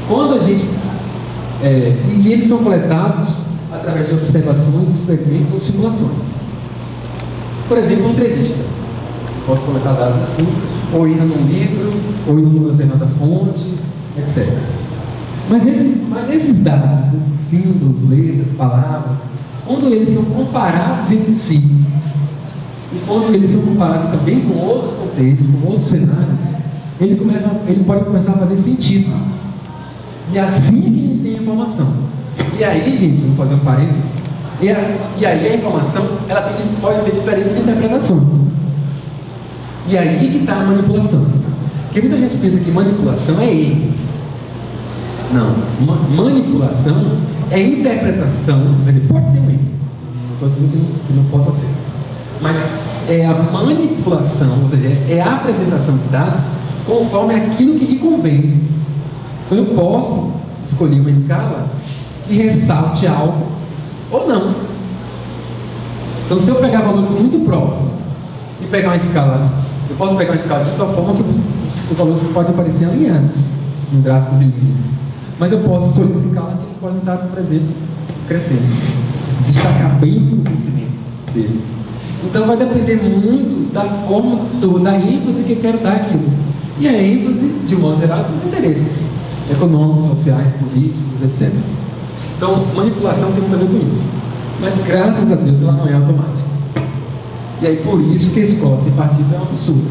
[SPEAKER 2] Quando a gente e eles são coletados através de observações, experimentos ou simulações. Por exemplo, uma entrevista. Posso coletar dados assim, ou indo num livro, ou indo numa determinada fonte, etc. Mas esses dados, esses símbolos, letras, palavras, quando eles são comparados entre si, e quando eles são comparados também com outros contextos, com outros cenários, ele pode começar a fazer sentido. E assim é que a gente tem a informação. E aí, gente, vou fazer um parênteses, e aí a informação ela pode ter diferentes interpretações. E aí que está a manipulação. Porque muita gente pensa que manipulação é erro. Não, manipulação é interpretação, quer dizer, pode ser um erro. Não estou dizendo que não possa ser. Mas é a manipulação, ou seja, é a apresentação de dados conforme aquilo que lhe convém. Então eu posso escolher uma escala que ressalte algo ou não. Então se eu pegar valores muito próximos e pegar uma escala, eu posso pegar uma escala de tal forma que os valores podem aparecer alinhados no gráfico de linhas. Mas eu posso escolher uma escala que eles podem estar, por exemplo, crescendo. Destacamento do crescimento deles. Então vai depender muito da forma, da ênfase que eu quero dar àquilo. E a ênfase, de um modo geral, são os interesses econômicos, sociais, políticos, etc. Então, manipulação tem muito a ver com isso. Mas, graças a Deus, ela não é automática. E aí, por isso que a escola sem partido é um absurdo.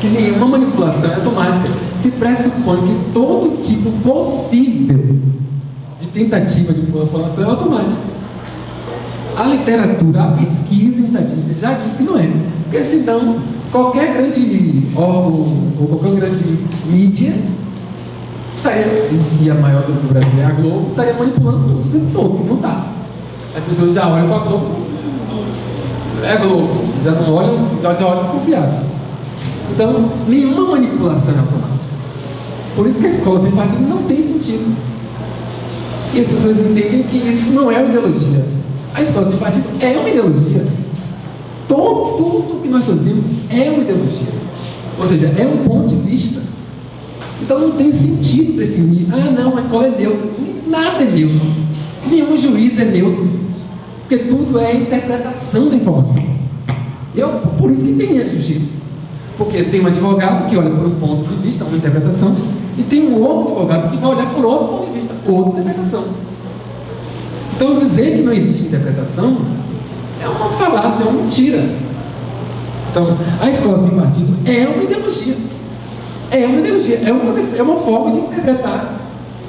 [SPEAKER 2] Que nenhuma manipulação é automática. Se pressupõe que todo tipo possível de tentativa de manipulação é automática. A literatura, a pesquisa em estatística já diz que não é. Porque senão, qualquer grande órgão ou qualquer grande mídia estaria, e a maior do Brasil é a Globo, estaria manipulando tudo o tempo todo, não está. As pessoas já olham para a Globo, é a Globo, já não olham, já olham desconfiado. Então, nenhuma manipulação é automática. Por isso que a escola sem partido não tem sentido. E as pessoas entendem que isso não é uma ideologia. A escola sem partido é uma ideologia. Tudo que nós fazemos é uma ideologia. Ou seja, é um ponto de vista. Então não tem sentido definir, não, a escola é neutra. Nada é neutro. Nenhum juiz é neutro. Porque tudo é interpretação da informação. Por isso que tem a justiça. Porque tem um advogado que olha por um ponto de vista, uma interpretação, e tem um outro advogado que vai olhar por outro ponto de vista, outra interpretação. Então dizer que não existe interpretação é uma falácia, é uma mentira. Então, a escola sem partido é uma ideologia. É uma ideologia, é uma forma de interpretar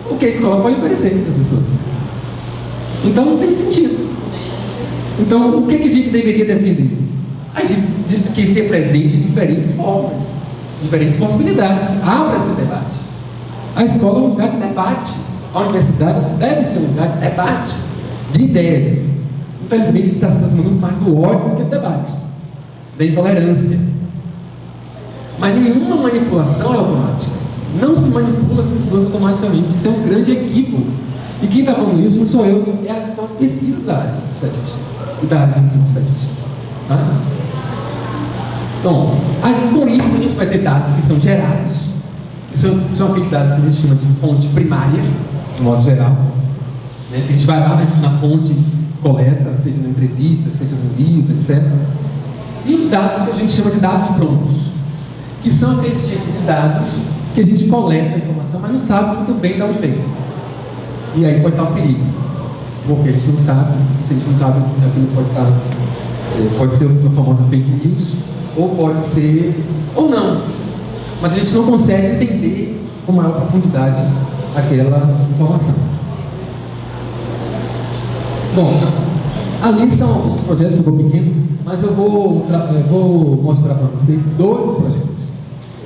[SPEAKER 2] o que a escola pode oferecer para as pessoas. Então não tem sentido. Então, o que a gente deveria defender? Que se apresente diferentes formas, diferentes possibilidades. Abra-se o debate. A escola é um lugar de debate. A universidade deve ser um lugar de debate, de ideias. Infelizmente, a gente está se aproximando muito mais do ódio do que do debate, da intolerância. Mas nenhuma manipulação é automática. Não se manipula as pessoas automaticamente. Isso é um grande equívoco. E quem está falando isso não sou eu, são as pesquisas da área de estatística, da área de ensino de estatística. Tá? Então, com isso a gente vai ter dados que são gerados, que são aqueles dados que a gente chama de fonte primária, de modo geral. Né? A gente vai lá na fonte coleta, seja na entrevista, seja no livro, etc. E os dados que a gente chama de dados prontos, que são aqueles tipos de dados que a gente coleta a informação, mas não sabe muito bem de onde vem. E aí pode estar um perigo, porque a gente não sabe, se a gente não sabe, aquilo pode ser uma famosa fake news, ou pode ser, ou não. Mas a gente não consegue entender com maior profundidade aquela informação. Bom, ali são alguns projetos, um pouco pequeno, mas eu vou mostrar para vocês dois projetos.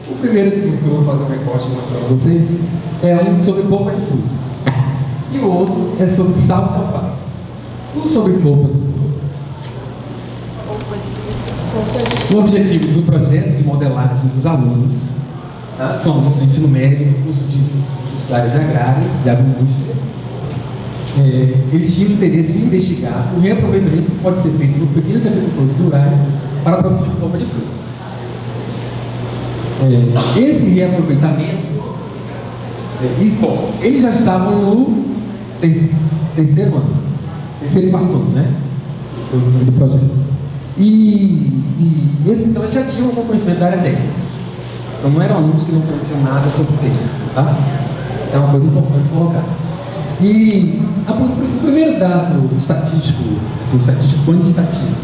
[SPEAKER 2] O primeiro que eu vou fazer um recorte e mostrar para vocês é um sobre polpa de frutas. E o outro é sobre salsa e alface. Tudo sobre polpa de frutas. O objetivo do projeto de modelagem dos alunos, tá? São alunos do ensino médio, curso de áreas agrárias, de agroindústria. Eles tinham interesse em investigar o reaproveitamento que pode ser feito por pequenos agricultores rurais para a produção de polpa de frutas. Esse reaproveitamento, eles já estavam no terceiro ano, terceiro e quarto ano, né? Do projeto. Então eles já tinham um conhecimento da área técnica. Então não eram alunos que não conheciam nada sobre o tema, tá? É uma coisa importante colocar. E o primeiro dado estatístico, assim, estatístico quantitativo,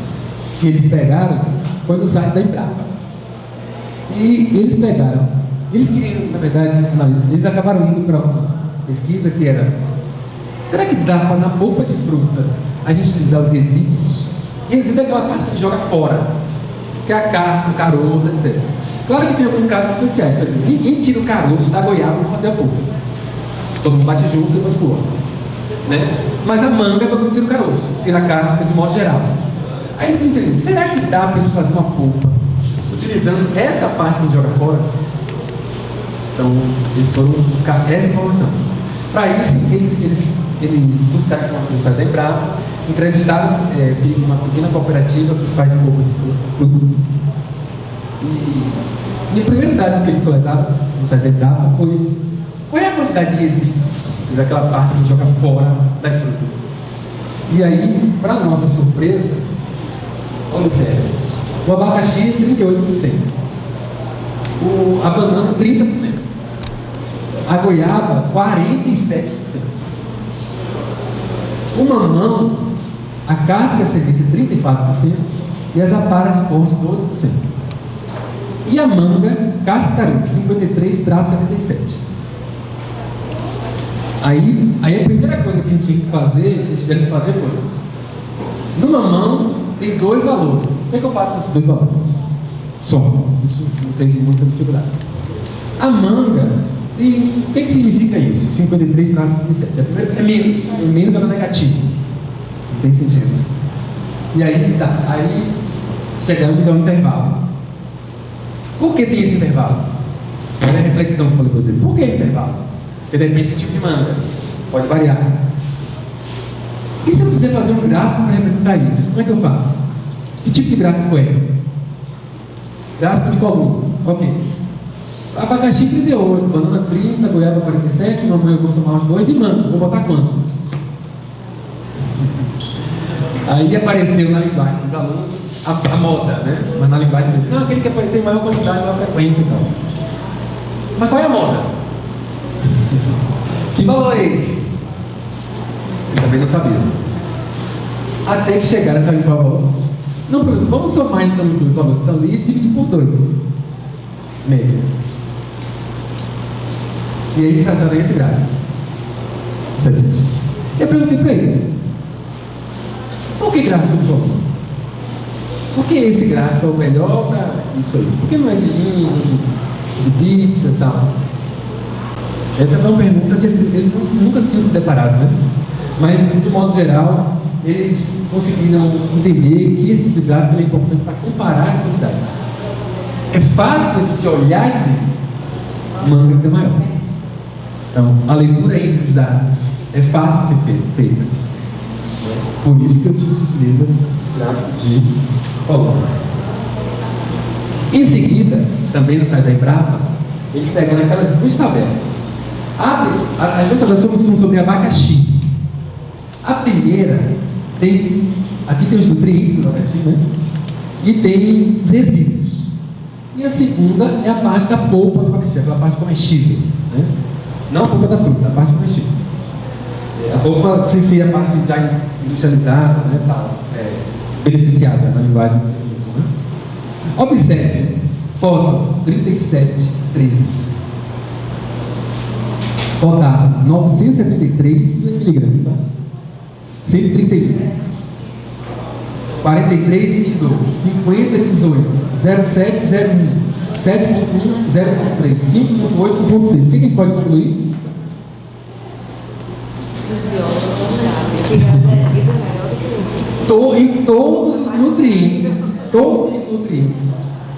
[SPEAKER 2] que eles pegaram foi no site da Embrapa. E eles queriam, na verdade, eles acabaram indo para uma pesquisa que era: será que dá para, na polpa de fruta, a gente utilizar os resíduos? E resíduo é aquela parte que a gente joga fora, que é a casca, o caroço, etc. Claro que tem alguns casos especiais, tá? Ninguém tira o caroço da goiaba para fazer a polpa. Todo mundo bate junto e depois pula, né? Mas a manga, todo mundo tira o caroço, tira a casca de modo geral. Aí eles entendem: será que dá para a gente fazer uma polpa utilizando essa parte que a gente joga fora? Então, eles foram buscar essa informação. Para isso, eles buscaram informação no site da Embrapa, entrevistaram uma pequena cooperativa que faz polpa de frutas. E o primeiro dado que eles coletaram no site da Embrapa foi: qual é a quantidade de resíduos daquela parte que a gente joga fora das frutas? E aí, para nossa surpresa, olha sério, o abacaxi 38%, a banana 30%, a goiaba 47%, o mamão, a casca semente 34% e as aparas de corte 12%. E a manga, casca carente 53-77%. Aí a primeira coisa que a gente tinha que fazer, eles tiveram que fazer foi: no mamão tem 2 valores. O que é que eu faço com esses 2 valores? Só. Isso não teve muita dificuldade. A manga tem. O que significa isso? 53-77. É menos. É menos pelo negativo. Não tem sentido. E aí tá. Aí chegamos ao intervalo. Por que tem esse intervalo? Olha a reflexão que eu falei para vocês. Por que intervalo? Porque depende do tipo de manga. Pode variar. E se eu quiser fazer um gráfico para representar isso? Como é que eu faço? Que tipo de gráfico é? Gráfico de colunas. Ok. Abacaxi 38, banana 30, goiaba 47, mamãe eu vou somar os dois e mano, vou botar quanto? Aí apareceu na linguagem dos alunos a moda, né? Mas na linguagem dele, não, aquele que tem maior quantidade, maior frequência e tal. Mas qual é a moda? Que valor é esse? Eu também não sabia. Até que chegaram a saber qual é o valor. Não, professor, vamos somar então os dois valores. Então, ali dividir por 2. Média. E aí eles traçaram esse gráfico estatístico. E eu perguntei para eles: por que gráfico de valores? Por que esse gráfico é o melhor para isso aí? Por que não é de linha, de pizza e tal? Essa foi uma pergunta que eles nunca tinham se deparado, né? Mas, de modo geral, eles conseguiram entender que esse tipo de gráfico é importante para comparar as quantidades. É fácil a gente olhar e dizer: manga é maior. Então, a leitura entre os dados é fácil de ser feita. Por isso que eu utilizo gráficos de valores. Em seguida, também no site da Embrapa, eles pegam aquelas duas tabelas. As duas tabelas são sobre abacaxi. A primeira tem, aqui tem os nutrientes do abacaxi, né? E tem os resíduos. E a segunda é a parte da polpa do abacaxi, aquela parte comestível, né? Não a polpa da fruta, a parte comestível. A polpa seria a parte já industrializada, né, tal, beneficiada na linguagem. Né? Observe, fósforo 37,13. Potássio 973 mg, tá? 131. 43,22. 50,18. 07,01. 7,1, 0,3. 5,8,6. O que a gente pode concluir? Em todos os nutrientes,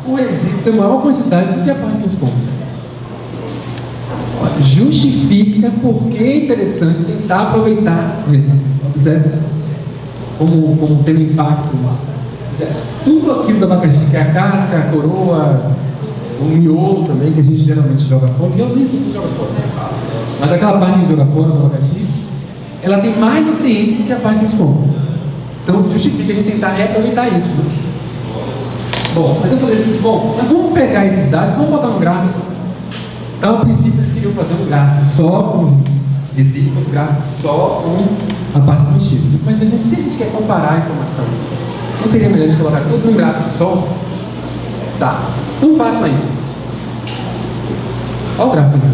[SPEAKER 2] o resíduo tem maior quantidade do que a parte que a gente compra. Justifica porque é interessante tentar aproveitar o resíduo. Observe como tem um impacto. Tudo aquilo do abacaxi, que é a casca, a coroa, o miolo também, que a gente geralmente joga fora. E eu nem sei que joga fora, mas aquela parte que joga fora do abacaxi, ela tem mais nutrientes do que a parte que a gente compra. Então justifica a gente tentar reaproveitar isso. Bom, mas eu falei, nós vamos pegar esses dados e vamos botar no gráfico. Então, a princípio, eles queriam fazer um gráfico só com resíduos, um gráfico só com a parte comestível. Mas se a gente quer comparar a informação, não seria melhor a gente colocar tudo num gráfico só? Tá, então façam aí. Olha o gráfico desse.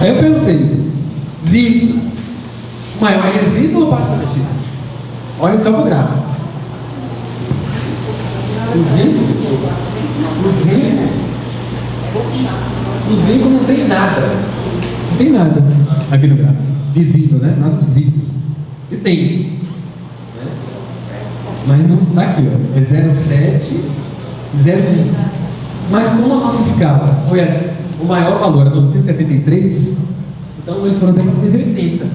[SPEAKER 2] Aí eu perguntei: zinco, maior é resíduo ou parte comestível? Olha só para o gráfico. O zinco não tem nada. Não tem nada aqui no gráfico. Visível, né? Nada visível. E tem. Mas não está aqui, ó. É 0,7, 0,1. Mas como a nossa escala foi o maior valor, é 973, então eles foram até 980.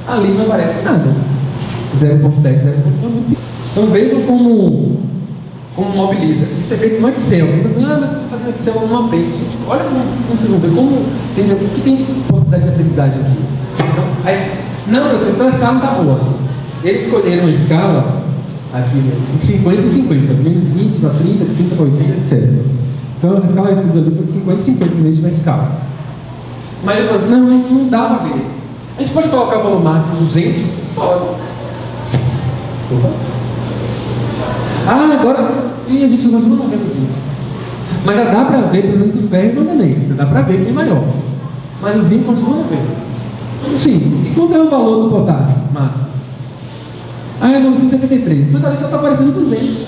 [SPEAKER 2] Ali não aparece nada. 0,7, 0,1. Então vejam como mobiliza. Isso é feito no Excel. Mas fazer Excel não aprende. Olha como vocês vão ver o que tem de possibilidade de aprendizagem aqui. Então a escala não está boa. Eles escolheram uma escala aqui de 50 e 50, menos 20 para 30, 30 para 80, etc. Então a escala escolhida ali foi de 50 e 50 no eixo vertical. Mas eu falei, não dá para ver. A gente pode colocar o valor máximo 200? Pode. Opa. Agora. E a gente continua não vendo assim. Mas já dá para ver, pelo menos o ferro e o manganês. Dá para ver que é maior. Mas o zinco continua não vendo. Sim. E quanto é o valor do potássio? Massa. É 973. Mas ali só está aparecendo 200.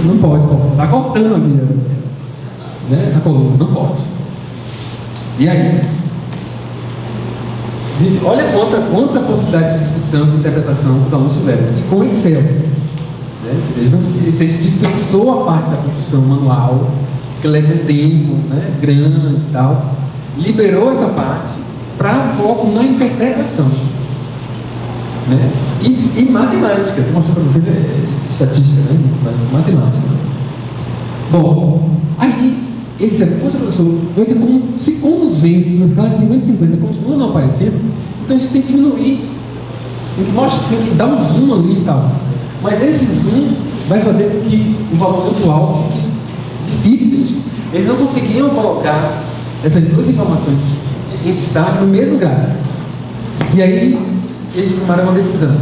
[SPEAKER 2] Não pode. Está cortando ali. Né? A coluna. Não pode. E aí? Gente, olha quanta possibilidade de discussão, de interpretação os alunos tiveram. E com Excel. Você dispensou a parte da construção manual, que leva um tempo, né, grande e tal. Liberou essa parte para foco na interpretação. Né? E matemática. Estou mostrando para vocês. estatística, né? Mas matemática. Bom, aí, esse poxa, professor, veja como se com os ventos na escala de 50 e 50 continuam não aparecendo, então a gente tem que diminuir, tem que dar um zoom ali e tal. Mas esse zoom vai fazer com que o valor muito alto fique difícil. Eles não conseguiam colocar essas duas informações em destaque no mesmo gráfico. E aí, eles tomaram uma decisão.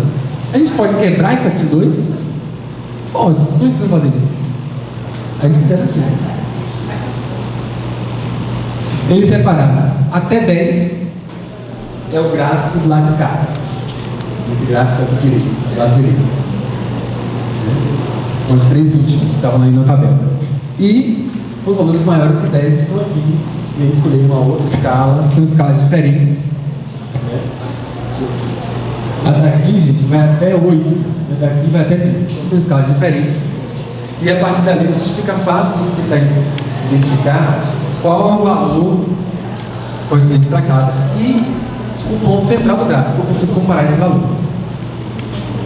[SPEAKER 2] A gente pode quebrar isso aqui em dois? Pode. Como é que vocês vão fazer isso? Aí eles fizeram assim. Eles separaram até 10 é o gráfico do lado de cá. Esse gráfico é do direito, do lado direito. Os três últimos que estavam aí na tabela. E os valores maiores que 10 estão aqui. E aí escolher uma outra escala, são escalas diferentes. Né? Daqui, gente, vai até 8. Daqui vai até 20. Então são escalas diferentes. E a partir dali fica fácil de tentar identificar qual é o valor correspondente para cada. E o ponto central do gráfico, eu consigo comparar esses valores.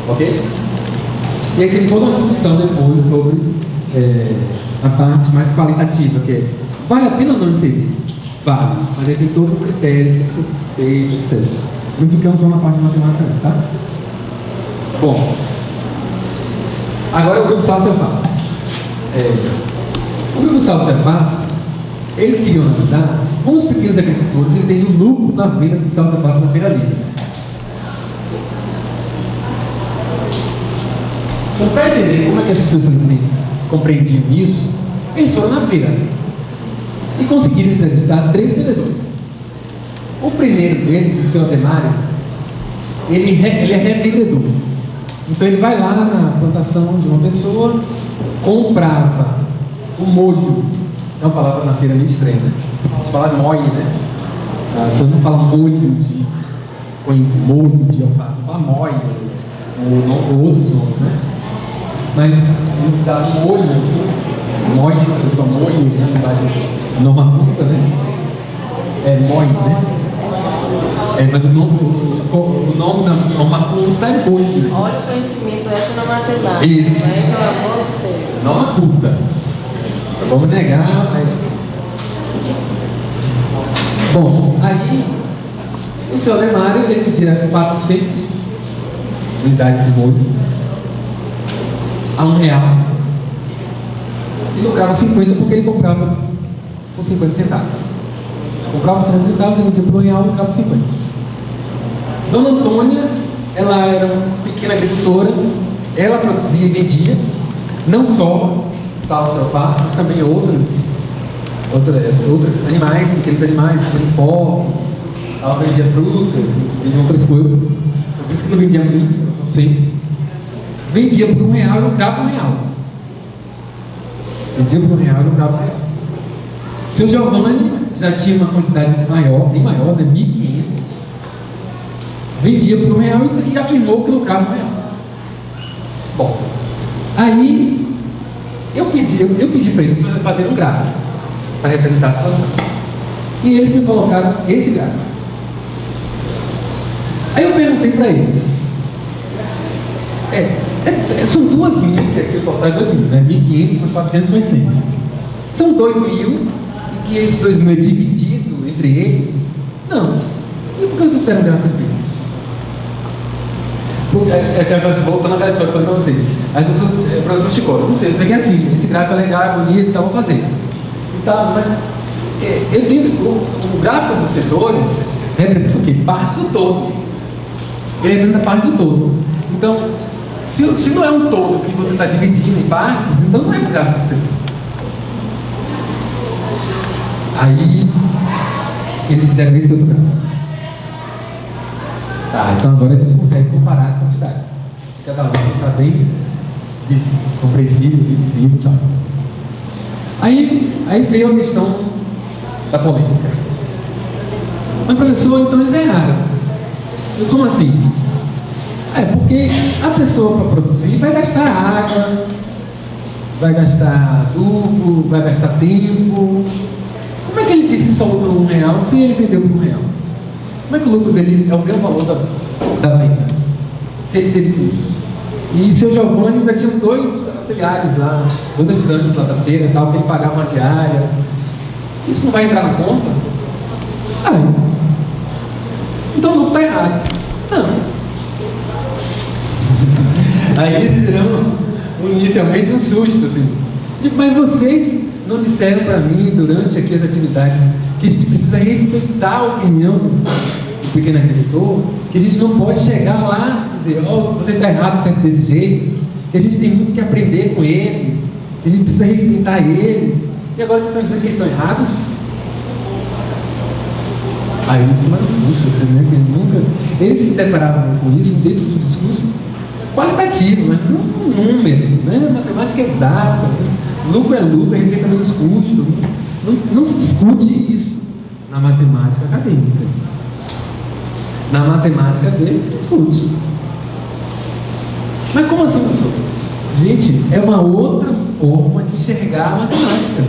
[SPEAKER 2] Ok? E aí tem toda uma discussão depois sobre a parte mais qualitativa, que é, vale a pena ou não inserir? Vale, mas aí tem todo um critério, tem que ser feito, etc. Não ficamos só na parte de matemática, tá? Bom, agora o grupo Salsa Face. O grupo Salsa Face, eles queriam analisar como os pequenos agricultores têm um lucro na venda de salsa face na feira livre. Então, para entender como é que essas pessoas compreendiam isso, eles foram na feira e conseguiram entrevistar 3 vendedores. O primeiro deles, o seu Ademário, ele é revendedor. Então ele vai lá na plantação de uma pessoa, comprava o molho, é uma palavra na feira meio estranha, né? A gente fala moe, né? As pessoas não falam molho de alface, fala moe, ou outros nomes, né? Mas eles usavam molho, moe, eles falam molho, né? Norma culta, né? É moe, né? Mas o nome da norma culta é molho.
[SPEAKER 3] Olha o conhecimento, essa na matemática.
[SPEAKER 2] Isso. Norma culta. Vamos negar, mas... Bom, aí o seu Ademário ele pedia 400 unidades de molho a R$1 e lucrava 50 porque ele comprava por 50 centavos. Comprava 50 centavos, ele vendia por R$1 e lucrava 50. Dona Antônia, ela era uma pequena agricultora, ela produzia e vendia não só salsa alface, mas também outros animais, pequenos porcos, ela vendia frutas, vendia outras coisas. Por isso que não vendia muito, só sempre. Vendia por R$1 e lucrava R$1. Vendia por R$1 e lucrava R$1. Seu Giovanni já tinha uma quantidade maior, bem maior, né? 1.500. Vendia por R$1 e afirmou que lucrava R$1. Bom, aí eu pedi para eles fazerem um gráfico para representar a situação. E eles me colocaram esse gráfico. Aí eu perguntei para eles. São 2.000, que aqui o total é 2.000, né? 1.500 mais 400 mais 100. São 2.000, e que esse 2.000 é dividido entre eles? Não. E por que vocês fizeram um gráfico desse? Voltando àquela história que eu falei para vocês. Aí o professor Chico, não sei, isso aqui é assim, esse gráfico é legal, é bonito, então vou fazer. Então, mas eu digo, o gráfico dos setores representa o quê? Parte do todo. Ele representa parte do todo. Então, se não é um todo que você está dividindo em partes, então não é um gráfico de setores. Aí, eles fizeram esse outro gráfico. Tá, então agora a gente consegue comparar as quantidades. Cada um está bem compreensível, visível e tal. Aí veio a questão da polêmica. Mas professor, então eles erraram. E como assim? Porque a pessoa para produzir vai gastar água, vai gastar adubo, vai gastar tempo. Como é que ele disse que só lucrou R$1 se ele vendeu por R$1? Como é que o lucro dele é o mesmo valor da venda? Se ele teve custos. E seu Giovanni ainda tinha 2 auxiliares lá, 2 ajudantes lá da feira e tal, que ele pagava uma diária. Isso não vai entrar na conta? Então o lucro está errado. Não. Aí eles dirão inicialmente um susto, assim. Digo, mas vocês não disseram para mim durante aqui as atividades que a gente precisa respeitar a opinião do pequeno agricultor, que a gente não pode chegar lá e dizer, você está errado sempre desse jeito, que a gente tem muito que aprender com eles, que a gente precisa respeitar eles, e agora vocês estão dizendo que eles estão errados? Aí isso é um susto, assim, né? Eles se deparavam com isso dentro do discurso qualitativo, mas não um número, né? Matemática exata, assim, lucro é lucro, receita menos custo. Não se discute isso na matemática acadêmica. Na matemática deles se discute. Mas como assim, professor? Gente, é uma outra forma de enxergar a matemática.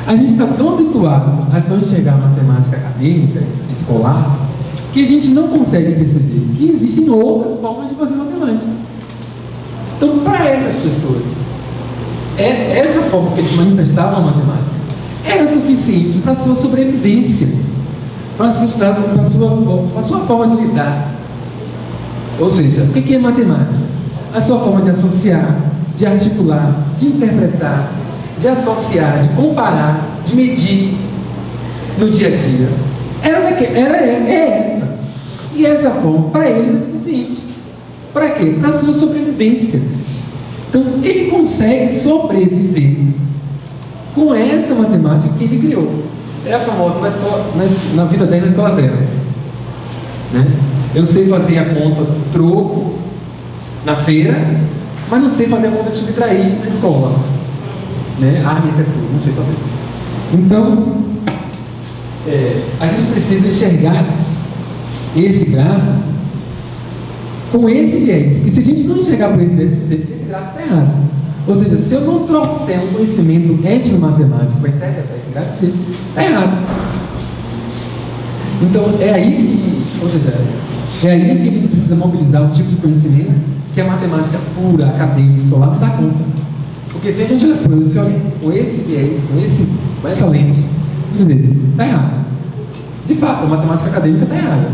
[SPEAKER 2] A gente está tão habituado a só enxergar a matemática acadêmica, escolar, que a gente não consegue perceber que existem outras formas de fazer matemática. Então, para essas pessoas, essa forma que eles manifestavam a matemática era suficiente para a sua sobrevivência, para a sua forma de lidar. Ou seja, o que é matemática? A sua forma de associar, de articular, de interpretar, de associar, de comparar, de medir no dia a dia. É essa. E essa forma, para eles, é suficiente. Para quê? Para a sua sobrevivência. Então, ele consegue sobreviver com essa matemática que ele criou. É a famosa na vida dele na escola zero. Né? Eu sei fazer a conta do troco na feira, mas não sei fazer a conta de subtrair na escola. Né? Arquitetura, não sei fazer. Então, a gente precisa enxergar esse gráfico com esse viés, porque se a gente não enxergar por esse viés, esse gráfico está errado. Ou seja, se eu não trouxer um conhecimento étnico-matemático para interpretar esse gráfico, está errado. Então, é aí que a gente precisa mobilizar um tipo de conhecimento que a matemática pura, acadêmica, solar não dá conta. Porque se a gente olha com esse viés, com essa lente, está errado. De fato, a matemática acadêmica está errada.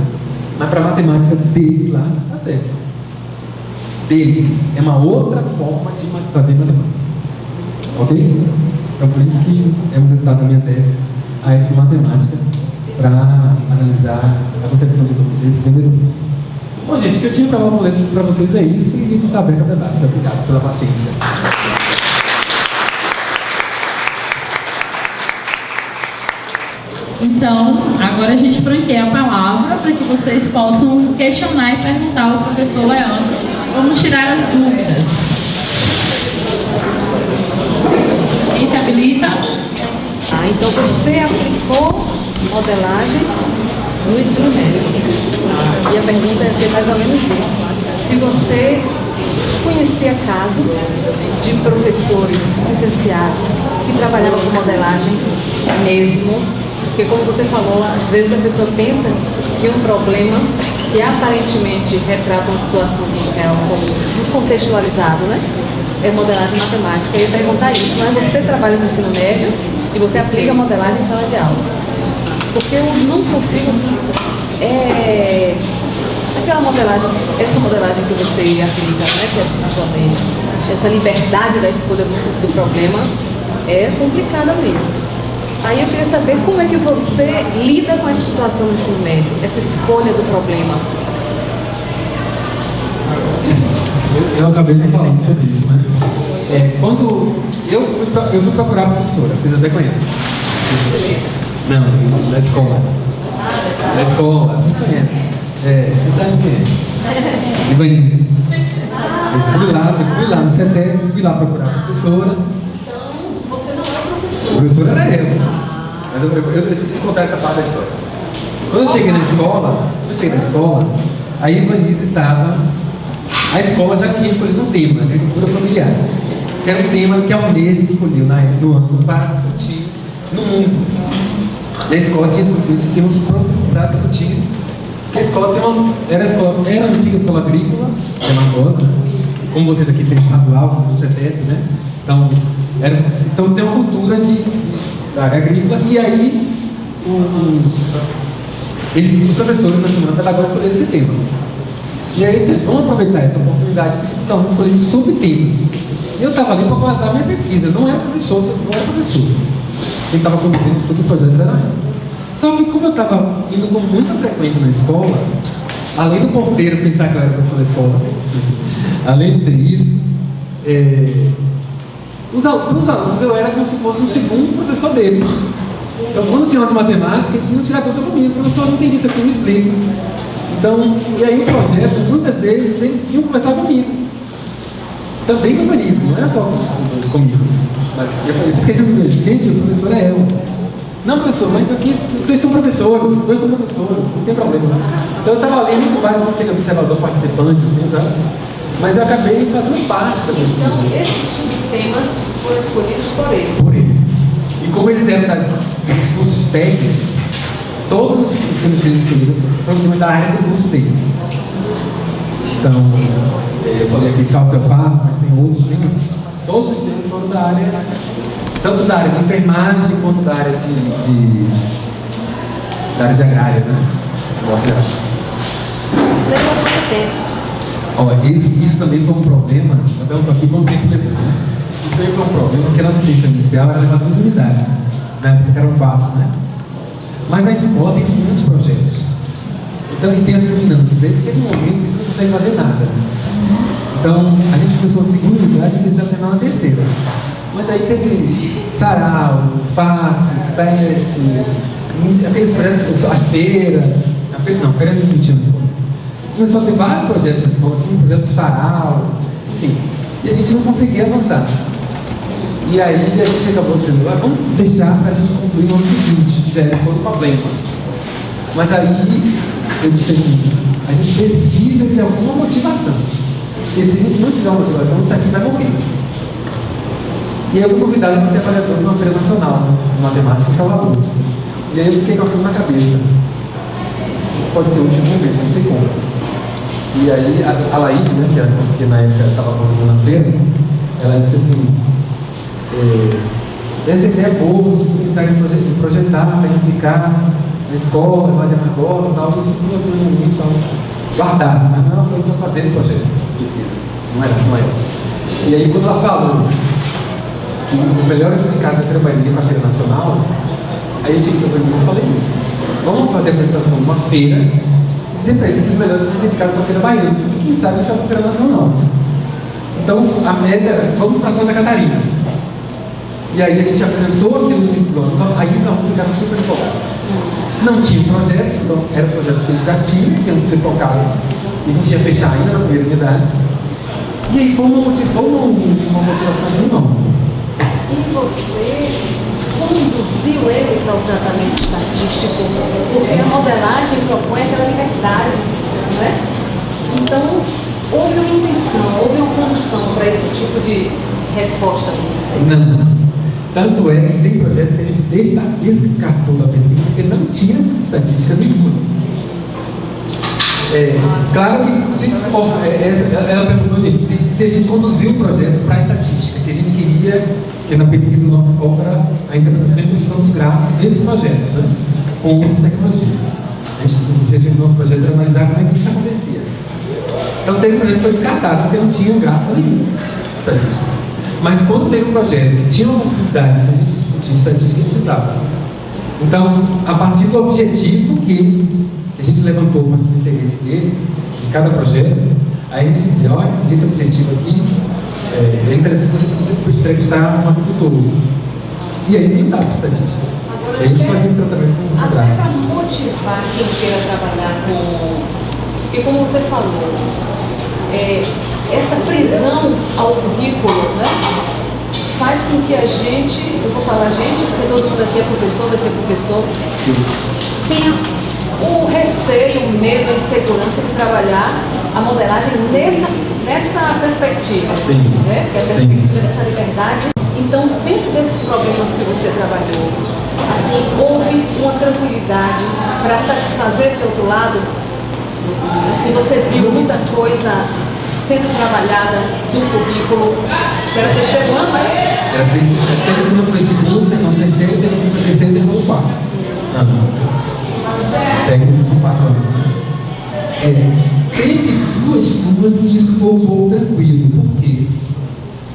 [SPEAKER 2] Mas para a matemática deles lá, está certo. Deles é uma outra forma de fazer matemática. Ok? Então, por isso que é um resultado da minha tese, a esta matemática, para analisar a concepção desses vendedores. Bom, gente, o que eu tinha para falar para vocês é isso, e a gente está aberto ao debate. Obrigado pela paciência.
[SPEAKER 1] Então, agora a gente franqueia a palavra para que vocês possam questionar e perguntar ao professor Leandro. Vamos tirar as dúvidas. Quem se habilita?
[SPEAKER 3] Então você aplicou modelagem no ensino médio. E a pergunta ia ser mais ou menos isso. Se você conhecia casos de professores licenciados que trabalhavam com modelagem mesmo. Porque, como você falou, às vezes a pessoa pensa que um problema que aparentemente retrata uma situação real como muito contextualizado, né? É modelagem matemática. Eu ia perguntar isso, mas você trabalha no ensino médio e você aplica a modelagem em sala de aula. Porque eu não consigo... aquela modelagem, essa modelagem que você aplica, né, que é atualmente, essa liberdade da escolha do problema é complicada mesmo. Aí eu queria saber como é que você lida com essa situação do ensino médio, essa escolha do problema.
[SPEAKER 2] Eu acabei de falar sobre isso, né? Quando eu fui procurar a professora, vocês até conhecem. Não, da escola. Da escola, vocês conhecem. Vocês sabem quem é. Ivanildo. Eu fui lá no CETEP, fui lá procurar a professora. O professor era eu. Mas eu esqueci de contar essa parte da história. Quando eu cheguei na escola, a Ivanise estava. A escola já tinha escolhido um tema, agricultura familiar. Que era um tema que a Unesco escolheu na época do ano para discutir no mundo. E a escola tinha escolhido esse tema para discutir. A escola era a antiga escola agrícola, Magosa, como vocês aqui tem estadual, o CETEP, né? Então, tem uma cultura da área agrícola, e aí os professores na semana pedagógica escolheram esse tema. E aí eles vão aproveitar essa oportunidade de discussão, escolher subtemas. E eu estava ali para guardar minha pesquisa, não era professor. Quem estava conduzindo todo o projeto era eu. Só que como eu estava indo com muita frequência na escola, além do porteiro pensar que eu era professor da escola, além de ter isso, os alunos eu era como se fosse um segundo professor deles. Então, quando tinha aula de matemática, eles tinham que tirar conta comigo. Professor, não entendi isso aqui, me explica. Então, e aí o projeto, muitas vezes, eles vinham conversar comigo. Também com o Vinícius, não é só comigo. Mas eu fiz questão de dizer, gente, o professor é eu. Não, professor, mas aqui vocês são professores, dois são professores, não tem problema. Então eu estava ali muito mais como aquele observador participante, assim, sabe? Mas eu acabei fazendo parte da pesquisa.
[SPEAKER 3] Então, esses subtemas foram escolhidos por eles.
[SPEAKER 2] Por eles. E como eles eram dos cursos técnicos, todos os temas que eles escolheram foram da área do curso deles. Então, eu falei aqui salto eu faço, mas tem outros temas. Todos os temas foram da área, tanto da área de enfermagem quanto da área da área de agrária, né?
[SPEAKER 3] Levou muito tempo.
[SPEAKER 2] Isso também foi um problema. Eu pergunto aqui quanto tempo levou, né? Isso aí foi um problema, porque a nossa ciência inicial era levar 2 unidades, na época eram 4, né? Mas a escola tem muitos projetos. Então, e tem as culminâncias. Chega um momento que você não consegue fazer nada. Então, a gente começou a segunda unidade e começou a terminar na terceira. Mas aí teve sarau, face, feste, aqueles projetos, a feira não tinha na escola. Começou a ter vários projetos na escola, tinha um projeto de sarau, enfim. E a gente não conseguia avançar. E aí a gente acabou dizendo, vamos deixar para a gente concluir no ano seguinte, que já foi um problema. Mas aí eu disse, a gente precisa de alguma motivação. Porque se a gente não tiver uma motivação, isso aqui vai morrer. E aí eu fui convidado para ser avaliador de uma feira nacional de matemática em Salvador. E aí eu fiquei com aquilo na cabeça. Isso pode ser o último momento, não sei como. E aí a Laís, né, que na época estava fazendo na feira, ela disse assim, essa ideia é boa, vocês começarem a projetar, para implicar na escola, na de Margosa e tal, isso tudo é só guardar, mas não é uma coisa que eu estou fazendo projeto de pesquisa. Não é. E aí quando ela falou que os melhores indicados da Feira Bahia para a Feira Nacional, aí eu cheguei para mim e falei isso. Vamos fazer a apresentação de uma feira e dizer para eles que os melhores indicados para a Feira Bahia. E quem sabe deixar para a Feira Nacional. Então a meta era, vamos para Santa Catarina. E aí a gente apresentou aquilo no início do ano, aí os alunos ficaram super empolgados. Não tinham projetos, então era um projeto que eles já tinham, que iam ser tocados, e a gente ia fechar ainda na primeira unidade. E aí foi uma motivação enorme.
[SPEAKER 3] E você conduziu ele para o tratamento estatístico, porque a modelagem propõe aquela liberdade, não é? Então, houve uma intenção, houve uma condução para esse tipo de resposta?
[SPEAKER 2] Não. Tanto é que tem projeto que a gente descartou da pesquisa porque não tinha estatística nenhuma. Claro que ela perguntou, gente, se a gente conduziu o projeto para a estatística, que a gente queria, que na pesquisa do nosso foco era a interpretação dos gráficos desses projetos, né, com tecnologias. O objetivo do nosso projeto era analisar como é que isso acontecia. Então teve um projeto que foi descartado, porque não tinha um gráfico nenhum estatístico. Mas quando teve um projeto que tinha uma possibilidade de a gente discutir estatística, a gente usava. Então, a partir do objetivo que a gente levantou para o interesse deles, de cada projeto, aí a gente dizia, olha, esse objetivo aqui é interessante você entrevistar um agricultor. E aí vem dados estatísticos. E a gente fazia esse tratamento com o
[SPEAKER 3] até para motivar quem queira trabalhar com... Porque como você falou, essa prisão ao currículo, né, faz com que a gente, eu vou falar gente, porque todo mundo aqui é professor, vai ser professor, tenha o receio, o medo, a insegurança de trabalhar a modelagem nessa perspectiva, né, que é a perspectiva dessa liberdade. Então, dentro desses problemas que você trabalhou, assim, houve uma tranquilidade para satisfazer esse outro lado? Assim, você viu muita coisa sendo trabalhada do currículo? Era terceiro ano, né?
[SPEAKER 2] Teve turma para o segundo, teve no terceiro, teve turma para o terceiro, teve no quarto. Técnico de 4 anos. Teve 2 turmas que isso foi um pouco tranquilo. Por quê?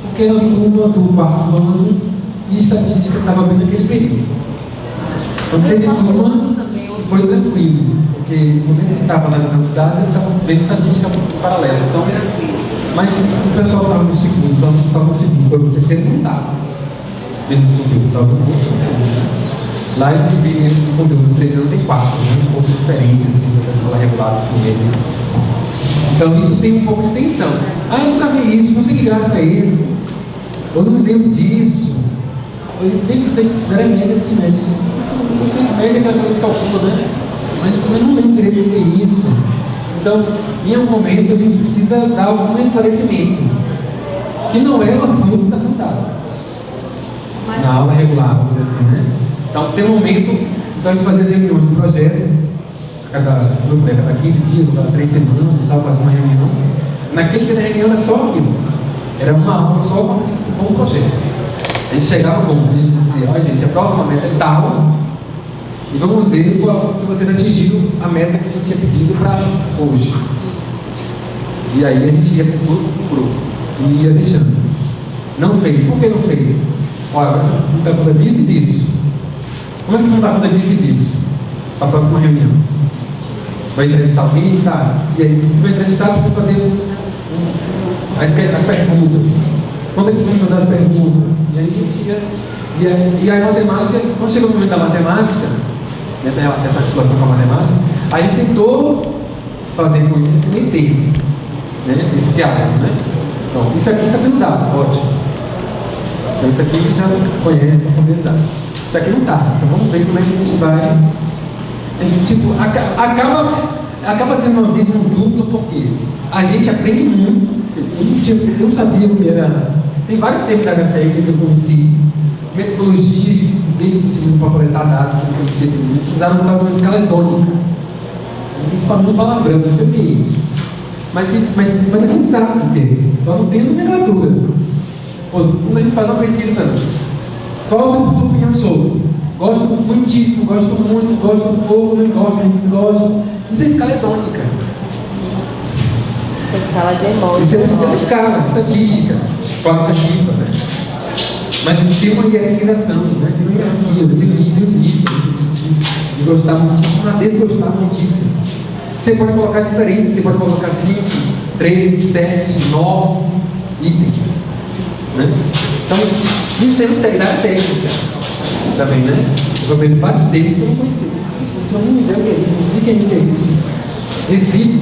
[SPEAKER 2] Porque era a turma do 4º ano e estatística estava bem naquele período. Então teve turma que foi tranquilo, porque quando ele estava analisando os dados, ele estava vendo estatística paralela. Então, mas o pessoal estava no segundo, então estava no segundo, foi no terceiro não estava. Vendo esse conteúdo, estava no conteúdo. Lá eles dividem o conteúdo de 3 anos em 4, um pouco diferente assim, da escola regular do ensino médio. Então isso tem um pouco de tensão. Eu nunca vi isso, não sei que gráfico é esse. Eu não me lembro disso. Eu sei que vocês fizeram média aritmética. Não sei que média é aquela coisa de cálculo, né? Mas eu não lembro direito do que é isso. Então, em algum momento, a gente precisa dar algum esclarecimento, que não é o assunto que está sendo dado na aula regular, vamos dizer assim, né? Então, tem um momento, então a gente fazia as reuniões do projeto, cada 15 dias, cada 3 semanas, estava fazendo uma reunião. Naquele dia da reunião era só aquilo, era uma aula só com o projeto. A gente chegava com, a gente dizia, ó gente, a próxima meta é tal, e vamos ver se vocês atingiram a meta que a gente tinha pedido para hoje. E aí a gente ia para o grupo e ia deixando. Não fez, por que não fez? Olha, agora você não dá conta disso e disso. Como é que você não dá conta disso e disso? Para a próxima reunião. Vai entrevistar alguém? Tá. E aí, se vai entrevistar, precisa fazer as perguntas. Quando eles vão mandar as perguntas? E aí a gente ia. E a matemática, quando chegou o momento da matemática, essa articulação com a matemática, a gente tentou fazer com isso esse meio termo, né? Esse diálogo, né? Então, isso aqui está sendo dado, ótimo. Então, isso aqui você já conhece, está familiarizado. Isso aqui não está. Então, vamos ver como é que a gente vai. A gente, tipo, acaba sendo uma vídeo dupla, porque a gente aprende muito. Eu não sabia o que era. Tem vários termos da técnica que eu conheci, metodologias que eles utilizam para coletar dados que eu conheci. Eles usaram uma escala tônica. Isso para mim é um palavrão, não sei o que é isso. Mas a gente sabe o que é, só não tem nomenclatura. Quando a gente faz uma pesquisa, qual a sua opinião sobre? Gosto muitíssimo, gosto muito, gosto pouco, não gosto, não desgosto. Isso é escala tônica.
[SPEAKER 4] Escala de emoção.
[SPEAKER 2] Isso é uma escala estatística, qualitativa, né? Mas tem uma hierarquização, né? Tem uma hierarquia, tem um nível de gostar muitíssimo, a desgostar muitíssimo. Você pode colocar diferente, você pode colocar 5, 3, 7, 9 itens, né? Então, a gente tem uma integridade técnica também, né? Eu vendo vários deles que eu não conhecia. Então, não me deu o que é isso, me explica aí o que é isso. Resíduo,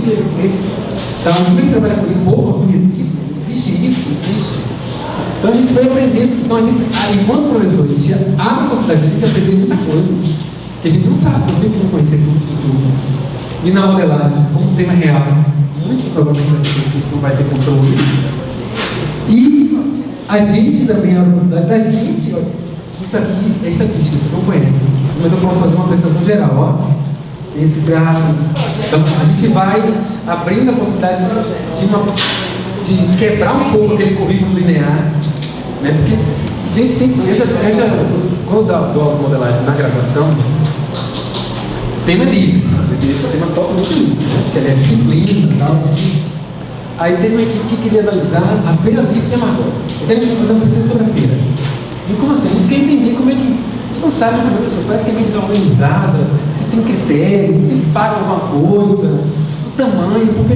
[SPEAKER 2] então, a gente trabalha com pouco, com resíduo, existe isso, existe. Então, a gente vai aprendendo. Então, enquanto professor, a gente abre a possibilidade de a gente aprender muita coisa que a gente não sabe, não tem que não conhecer tudo. E na modelagem, como tema real, muito provavelmente a gente não vai ter controle. E a gente também, a possibilidade da gente, ó, isso aqui é estatística, vocês não conhecem, mas eu posso fazer uma apresentação geral, ó. Esses gráficos. Então, a gente vai abrindo a possibilidade de quebrar um pouco aquele currículo linear, né? Porque a gente tem. Quando eu dou modelagem na graduação, tema livre, tema totalmente livre, né? Porque ele é disciplina e tal. Aí teve uma equipe que queria analisar a feira livre de Amargosa. Eu quero fazer uma pesquisa sobre a feira. E como assim? A gente quer entender como é que. A gente não sabe muito bem, parece que é meio desorganizada, se tem critério, se eles pagam alguma coisa, o tamanho, porque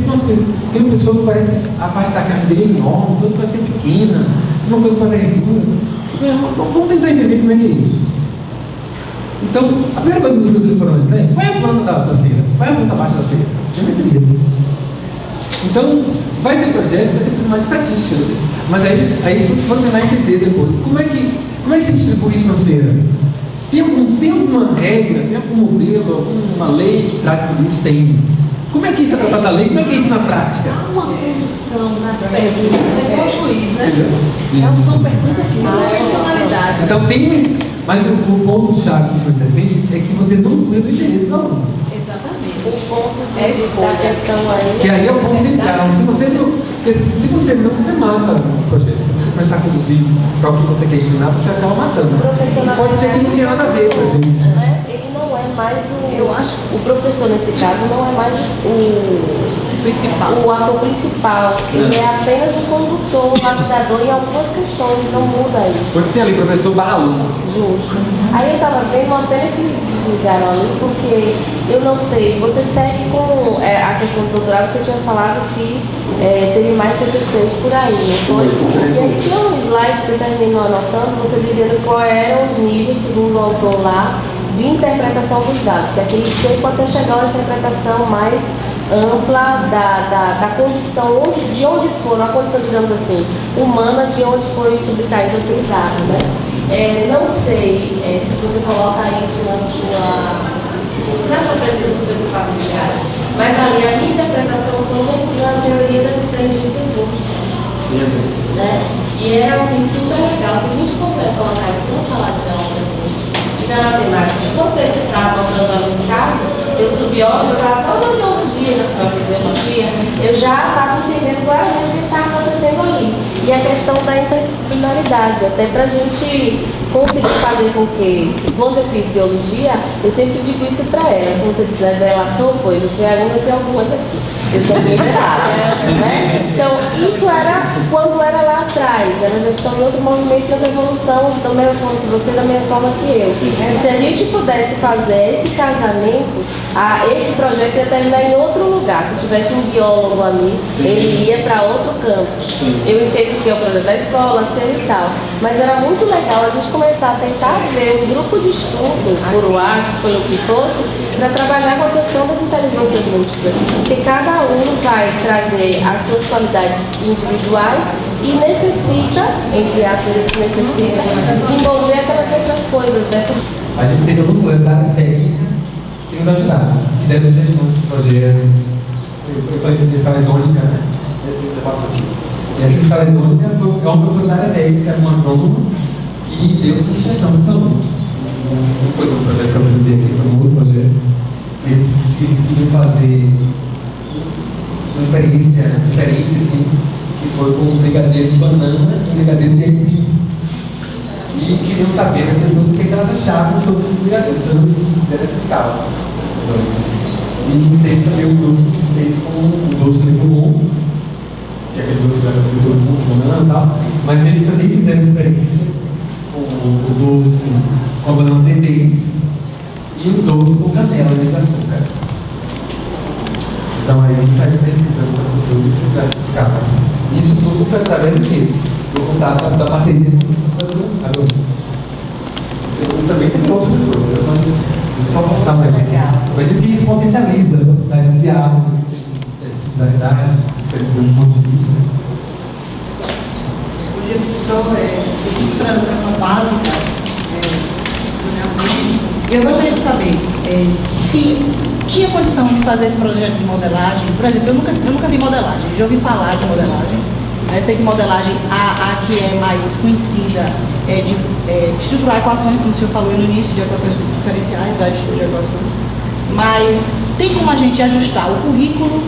[SPEAKER 2] tem uma pessoa que parece que a parte da carne dele é enorme, outra parece que é pequena, uma coisa para verdura. Vamos tentar entender como é que é isso. Então, a primeira coisa que os estudantes foram dizer é: qual é a planta da feira? Qual é a planta baixa da feira? Geometria. Então, vai ter projeto, vai ser precisa mais de estatística. Mas aí vocês vão tentar entender depois. Como é que se distribui isso na feira? Tem alguma regra, tem algum modelo, alguma lei que traz isso? Tem. Como é que isso é tratado da lei? Como é que é isso na prática?
[SPEAKER 3] Há uma condução nas perguntas, é igual o juiz, né? Elas são perguntas com funcionalidade.
[SPEAKER 2] Então tem. Mas o ponto-chave que foi defende é que você não cuida do interesse do aluno.
[SPEAKER 3] Exatamente. O ponto é a questão aí.
[SPEAKER 2] Que aí é o ponto central. Se você não. Porque se você não, você mata o projeto. Se você começar a conduzir para o que você quer ensinar, você acaba matando.
[SPEAKER 3] Professor,
[SPEAKER 2] Pode ser que não tenha nada a ver, por exemplo.
[SPEAKER 3] Ele não é mais o professor nesse caso não é mais o ator principal. Ele é apenas o condutor, o lapidador em algumas questões, não muda isso.
[SPEAKER 2] Você tem ali professor barra aluno.
[SPEAKER 3] Justo. Aí eu estava vendo uma pena que desligaram ali, porque eu não sei, você segue com a questão do doutorado, você tinha falado que teve mais TCCs por aí, não foi? E aí tinha um slide que eu terminou anotando, você dizendo quais eram os níveis, segundo o autor lá, de interpretação dos dados, que é aquele seco até chegar a uma interpretação mais ampla da condição, de onde for, a condição, digamos assim, humana, de onde foi subtraída e utilizada, né? Não sei se você coloca isso na sua pesquisa do seu fase diária, mas ali a minha interpretação toda em cima da teoria das inteligências múltiples, né? E é assim super legal, se a gente consegue colocar isso no salário de aula e na matemática, se você está botando ali os casos, eu sou biólogo, eu estava toda a biologia na fisiologia, eu já estava entendendo claramente o que está acontecendo ali. E a questão da interdisciplinaridade, até para a gente conseguir fazer com que, quando eu fiz biologia, eu sempre digo isso para elas, quando você diz relator, pois eu fui aluna de algumas aqui, eu também errada, né? Então, isso era quando era lá atrás, elas já estão em outro movimento de evolução, da mesma forma que você, da mesma forma que eu. E se a gente pudesse fazer esse casamento, esse projeto ia terminar em outro lugar. Se tivesse um biólogo ali, ele ia para outro campo. Eu entendo que é o projeto da escola, e tal, mas era muito legal a gente começar a tentar ver um grupo de estudo, por WhatsApp, pelo que fosse, para trabalhar com a questão das inteligências múltiplas. Porque cada aluno vai trazer as suas qualidades individuais e necessita, entre aspas, necessita desenvolver aquelas outras coisas, né?
[SPEAKER 2] A gente tem alguns comentários técnicos que nos ajudaram, que devem ter gestão de projetos. Eu falei de escala idônica, né? E essa escala idônica é uma professora da área técnica, um agrônomo, que deu uma sugestão para os alunos. Não foi um projeto que eu apresentei aqui, foi um outro projeto. Eles queriam fazer uma experiência diferente, assim, que foi com um brigadeiro de banana e um brigadeiro de aipim. E queriam saber das pessoas o que elas achavam sobre esse brigadeiro. Então, eles fizeram essa escala. E teve também um grupo que fez com o doce de limão, que é aquele doce que vai fazer todo mundo, banana e tal. Mas eles também fizeram experiência com o doce com a banana D10 e o doce com canela de açúcar. Então aí ele saiu pesquisando com as pessoas e fizeram essa escala. Isso tudo foi através do quê? Do contato da parceria com o professor Adolfo. Eu também tenho outras pessoas, mas só mostrar mais. Mas é que isso potencializa a possibilidade de diálogo, de similaridade, pensando do ponto de vista.
[SPEAKER 4] Bom dia, professor. Eu sou professora de educação básica. E eu gostaria de saber se tinha condição de fazer esse projeto de modelagem. Por exemplo, eu nunca vi modelagem, já ouvi falar de modelagem. Sei que modelagem, a que é mais conhecida é de estruturar equações, como o senhor falou no início, de equações diferenciais, vários tipos de equações. Mas tem como a gente ajustar o currículo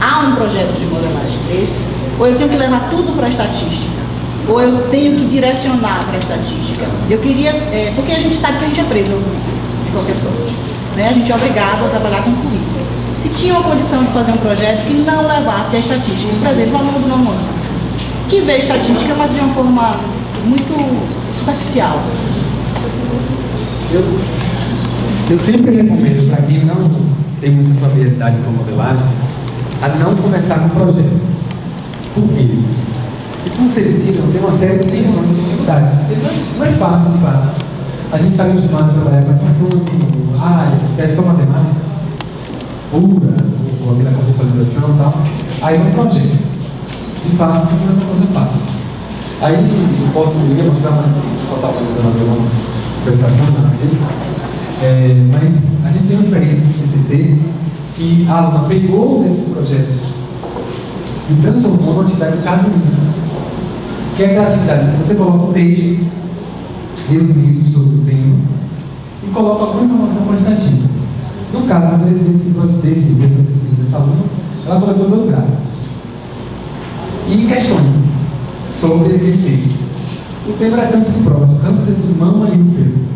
[SPEAKER 4] a um projeto de modelagem desse? Ou eu tenho que levar tudo para a estatística? Ou eu tenho que direcionar para a estatística? Eu queria, porque a gente sabe que a gente é preso ao currículo, de qualquer sorte. Né? A gente é obrigado a trabalhar com currículo. Se tinha uma condição de fazer um projeto que não levasse a estatística, por exemplo, o aluno do nono ano, que vê estatística, mas de uma forma muito superficial.
[SPEAKER 2] Eu sempre recomendo para quem não tem muita familiaridade com modelagem, a não começar com o projeto. Por quê? E como vocês viram, tem uma série de tensões e dificuldades. Não é fácil, de fato. A gente está acostumado a trabalhar com equações, é só matemática pura, ou aquela contextualização e tal. Aí um projeto. De fato, não é uma coisa fácil. Aí eu posso mostrar, mas só está fazendo algumas apresentação, mas a gente tem uma experiência de TCC que a aluna pegou desses projetos e transformou numa atividade casuística. Que é aquela atividade que você coloca um texto resumido sobre o tema e coloca alguma informação quantitativa. No caso dessa pesquisa dessa aluna, ela colocou 2 gráficos. e questões sobre aquele tema. O tema era câncer de próstata, câncer de mama e útero.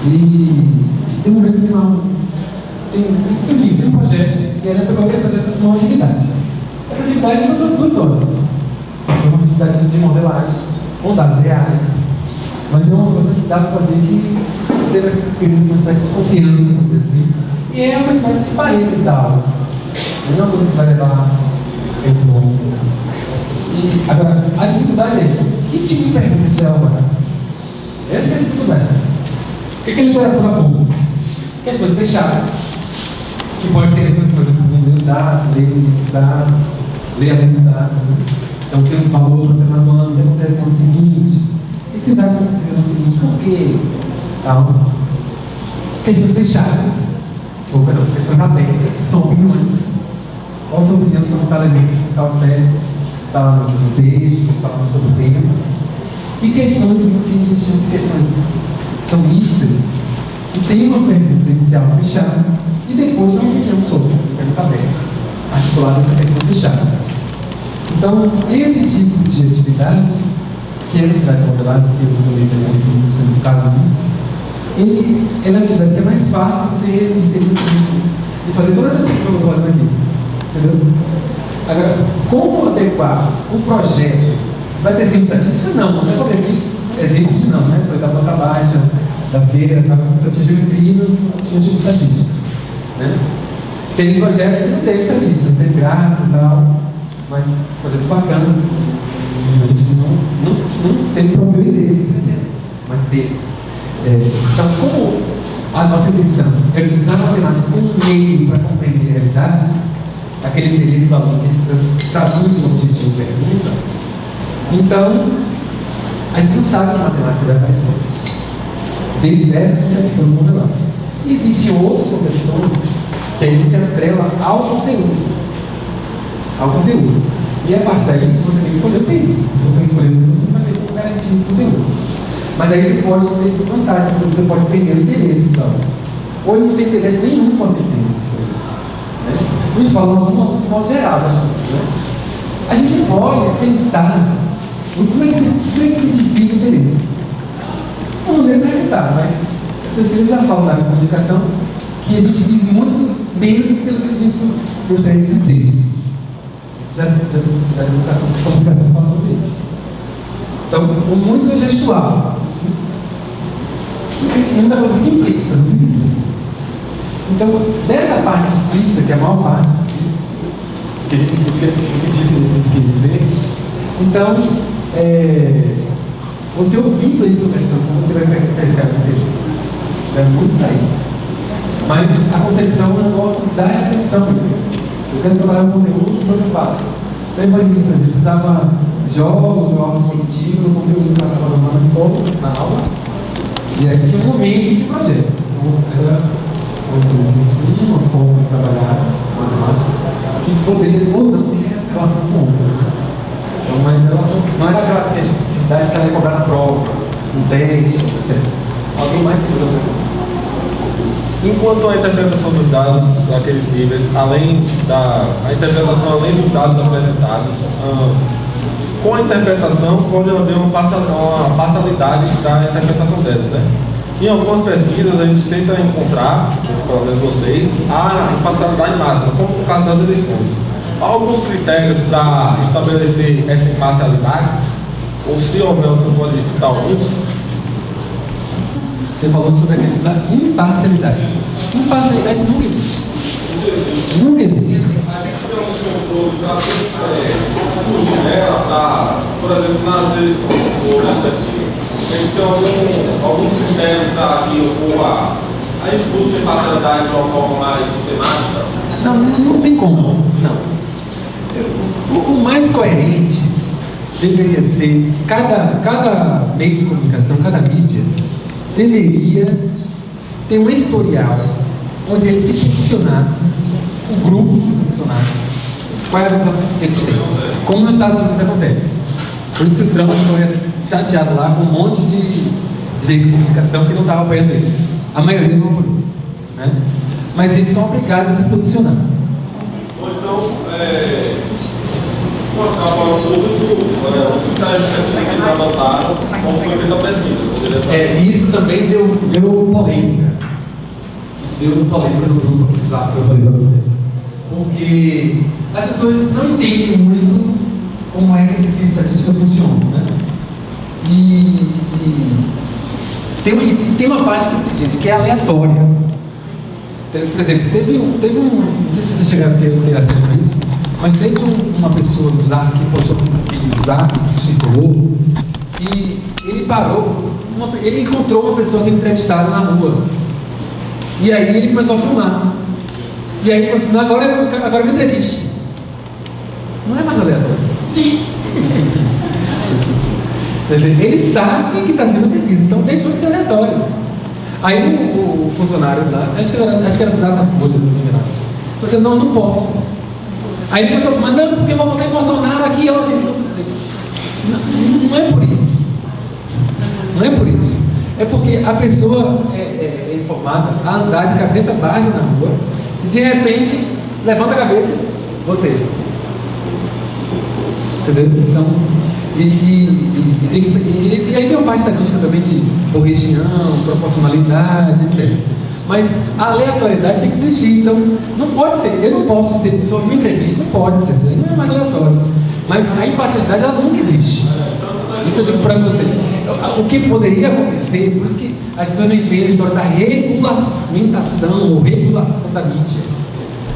[SPEAKER 2] E tem um momento que não. Tem um projeto, e ela pegou aquele projeto para uma atividade. Essa atividade durou 2 horas. É uma atividade de modelagem, com dados reais. Mas é uma coisa que dá para fazer que você vai criando uma espécie de confiança, vamos dizer assim. E é uma espécie de parênteses da aula. Não é uma coisa que você vai levar tempo longo. E agora, a dificuldade é: que tipo de pergunta te elaborar? Essa é a dificuldade. O que é literatura boa? Questões fechadas, que pode ser questões, por exemplo, ler dados, ler além dos dados. Né? Então, tem um valor para o ano, o que acontece no seguinte. O que vocês acham que acontece no seguinte? Por quê? Tal. Questões fechadas, ou perdão, questões abertas, são opiniões. Qual a sua opinião sobre tal elemento, tal série, tal no texto, falando sobre o tema? E questões que a gente chama de questões são mistas, e tem uma pergunta inicial fechada, e depois tem uma opinião sobre a pergunta aberta, articulada essa questão fechada. Então, esse tipo de atividade, que é a atividade de modelagem, que eu falei no caso, ele é uma atividade que é mais fácil de ser de fazer todas essas coisas que eu estou fazendo aqui. Entendeu? Agora, como adequar o projeto? Vai ter exemplo estatística? Não vai poder vir exemplos não, né? Foi da planta baixa, da feira, se eu tinha geometria, não tinha tipo estatística. Né? Tem projetos que não tem estatística, tem gráfico e tal, mas projetos bacanas. A gente não tem problema desse, mas tem. Então, como a nossa intenção é utilizar a matemática como um meio para compreender a realidade, aquele interesse do aluno que a gente traduz no objetivo da pergunta, então a gente não sabe que a matemática vai aparecer. Tem diversas concepções de modelagem. Existem outras concepções que a gente se atrela ao conteúdo. E a partir daí você tem que escolher o tema. Se você não escolher o tema, você não vai ter como garantir esse conteúdo. Mas aí você pode ter desvantagens, você pode perder o interesse. Então. Ou ele não tem interesse nenhum quando ele tem isso. Né? A gente fala de modo geral. Né? A gente pode tentar. Como é que se identifica o interesse? Não maneira de tentar, mas as pesquisas já falam da comunicação que a gente diz muito menos do que a gente gostaria de dizer. Já da educação, de comunicação fala sobre isso. Então, o muito é gestual. E muita coisa muito implícita, muito explícita. Então, dessa parte explícita, que é a maior parte, que a gente disse que a gente quis dizer, então, você ouvindo isso na conversação, você vai pescar com interesses. É muito daí. Mas a concepção eu não posso dar essa atenção. Eu quero trabalhar com conteúdo, como eu faço? Então, Evanice, por exemplo, usava jogos positivos, no conteúdo que eu estava falando na escola, na aula, e aí tinha um momento de projeto. Então, era, vamos dizer assim, uma forma de trabalhar matemática que poderia ou não ter relação com outra. Então, mas ela não era aquela atividade que ela ia cobrar na prova, no teste, etc. Alguém mais que usa a pergunta?
[SPEAKER 5] Enquanto a interpretação dos dados daqueles níveis, a interpretação além dos dados apresentados, com a interpretação pode haver uma parcialidade da interpretação deles, né? Em algumas pesquisas a gente tenta encontrar, pelo menos vocês, a imparcialidade máxima, como no caso das eleições. Há alguns critérios para estabelecer essa imparcialidade? Ou se houver, você pode citar alguns?
[SPEAKER 2] Você falou sobre a questão da imparcialidade. Imparcialidade nunca existe. Nunca existe.
[SPEAKER 5] Por exemplo, nas eleições ou nas pesquisas, eles têm alguns critérios para que ocorra. A gente busca imparcialidade de uma forma mais sistemática?
[SPEAKER 2] Não tem como. Não. O mais coerente deveria ser cada meio de comunicação, cada mídia deveria ter um editorial onde ele se posicionasse, o grupo se posicionasse, qual é a visão que eles têm. Como nos Estados Unidos acontece. Por isso que o Trump foi chateado lá com um monte de veículo de comunicação que não estava apoiando ele. A maioria não apoia. Né? Mas eles são obrigados a se posicionar.
[SPEAKER 5] Ou então, mostrar para o público os critérios que eles adotaram, como foi feita a pesquisa.
[SPEAKER 2] Isso também deu polêmica. Isso deu polêmica no grupo que eu falei para vocês. Porque as pessoas não entendem muito como é que a pesquisa estatística funciona, né? E tem uma parte gente, que é aleatória. Por exemplo, teve um. Não sei se vocês chegaram a ter acesso a isso, mas teve uma pessoa no Zap que postou um Zap que circulou e ele parou, ele encontrou uma pessoa sendo entrevistada na rua. E aí ele começou a filmar. E aí ele falou assim: agora me entreviste. Não é mais aleatório. Ele sabe que está sendo pesquisa, então deixou de ser aleatório. Aí o funcionário lá, acho que era da Folha, no geral, você não posso. Aí ele começou a falar: não, porque eu vou botar em Bolsonaro aqui hoje. Não é por isso. Não é por isso. É porque a pessoa é informada a andar de cabeça baixa na rua e de repente levanta a cabeça, você. Entendeu? Então, e aí tem uma parte estatística também por região, proporcionalidade, etc. Mas a aleatoriedade tem que existir, então não pode ser, eu não posso dizer sobre uma entrevista, não pode ser, não é mais aleatório. Mas a imparcialidade ela nunca existe. Isso eu digo para você. O que poderia acontecer, por isso que as pessoas não entendem a história da regulamentação ou regulação da mídia.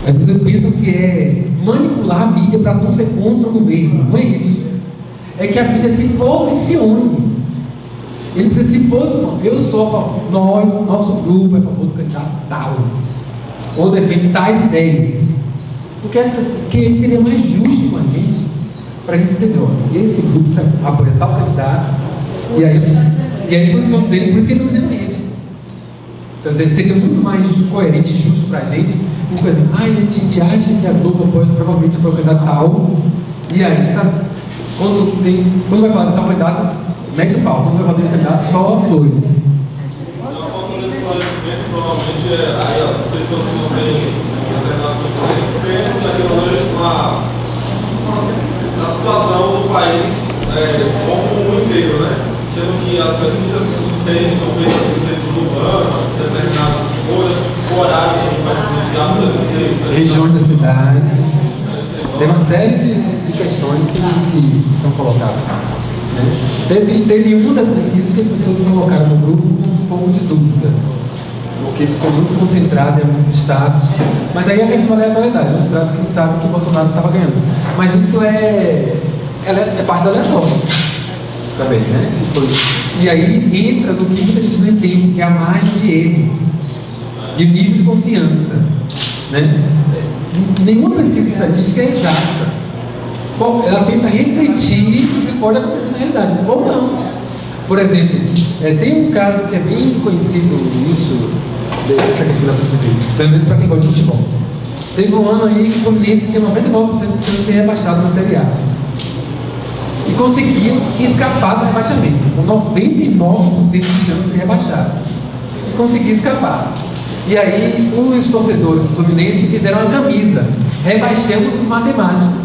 [SPEAKER 2] As pessoas pensam que é manipular a mídia para não ser contra o governo. Não é isso. É que a mídia se posicione. Ele precisa se posicionar. Eu sou a favor, nosso grupo é a favor do candidato tal. Ou defende tais ideias. Porque as pessoas, que seria mais justo com a gente, para a gente entender, ó, esse grupo apoia tal candidato, e aí a posição dele, por isso que ele está dizendo isso. Então seria muito mais coerente e justo para a gente, por exemplo, a gente acha que a Globo provavelmente apoia o candidato tal, e aí tá. Quando vai falar de tal candidato, mete o pau. Quando vai falar desse candidato, só flores.
[SPEAKER 5] Então, falando desse esclarecimento, provavelmente, aí as pessoas que não têm determinado conhecimento, na situação do país como um inteiro, né? Sendo que as pesquisas são feitas em centros urbanos, determinadas escolhas, o horário que vai influenciar, por exemplo,
[SPEAKER 2] regiões da cidade. Tem uma série de questões que são colocadas. Né? Teve uma das pesquisas que as pessoas colocaram no grupo com um pouco de dúvida, porque ficou muito concentrado em alguns estados. Mas aí é a questão da aleatoriedade, alguns estados que a gente sabe que o Bolsonaro estava ganhando. Mas isso é parte da aleatória também, né? E aí entra no que muita gente não entende, que é a margem de erro e o nível de confiança. Né? Nenhuma pesquisa estatística é exata. Ela tenta refletir o que pode acontecer na realidade, ou não. Por exemplo, tem um caso que é bem conhecido nisso, dessa questão da pesquisa, pelo menos para quem gosta de futebol. Teve um ano aí que o Fluminense tinha 99% de chance de ser rebaixado na Série A. E conseguiu escapar do rebaixamento, com 99% de chance de ser rebaixado. E conseguiu escapar. E aí os torcedores do Fluminense fizeram uma camisa: rebaixamos os matemáticos.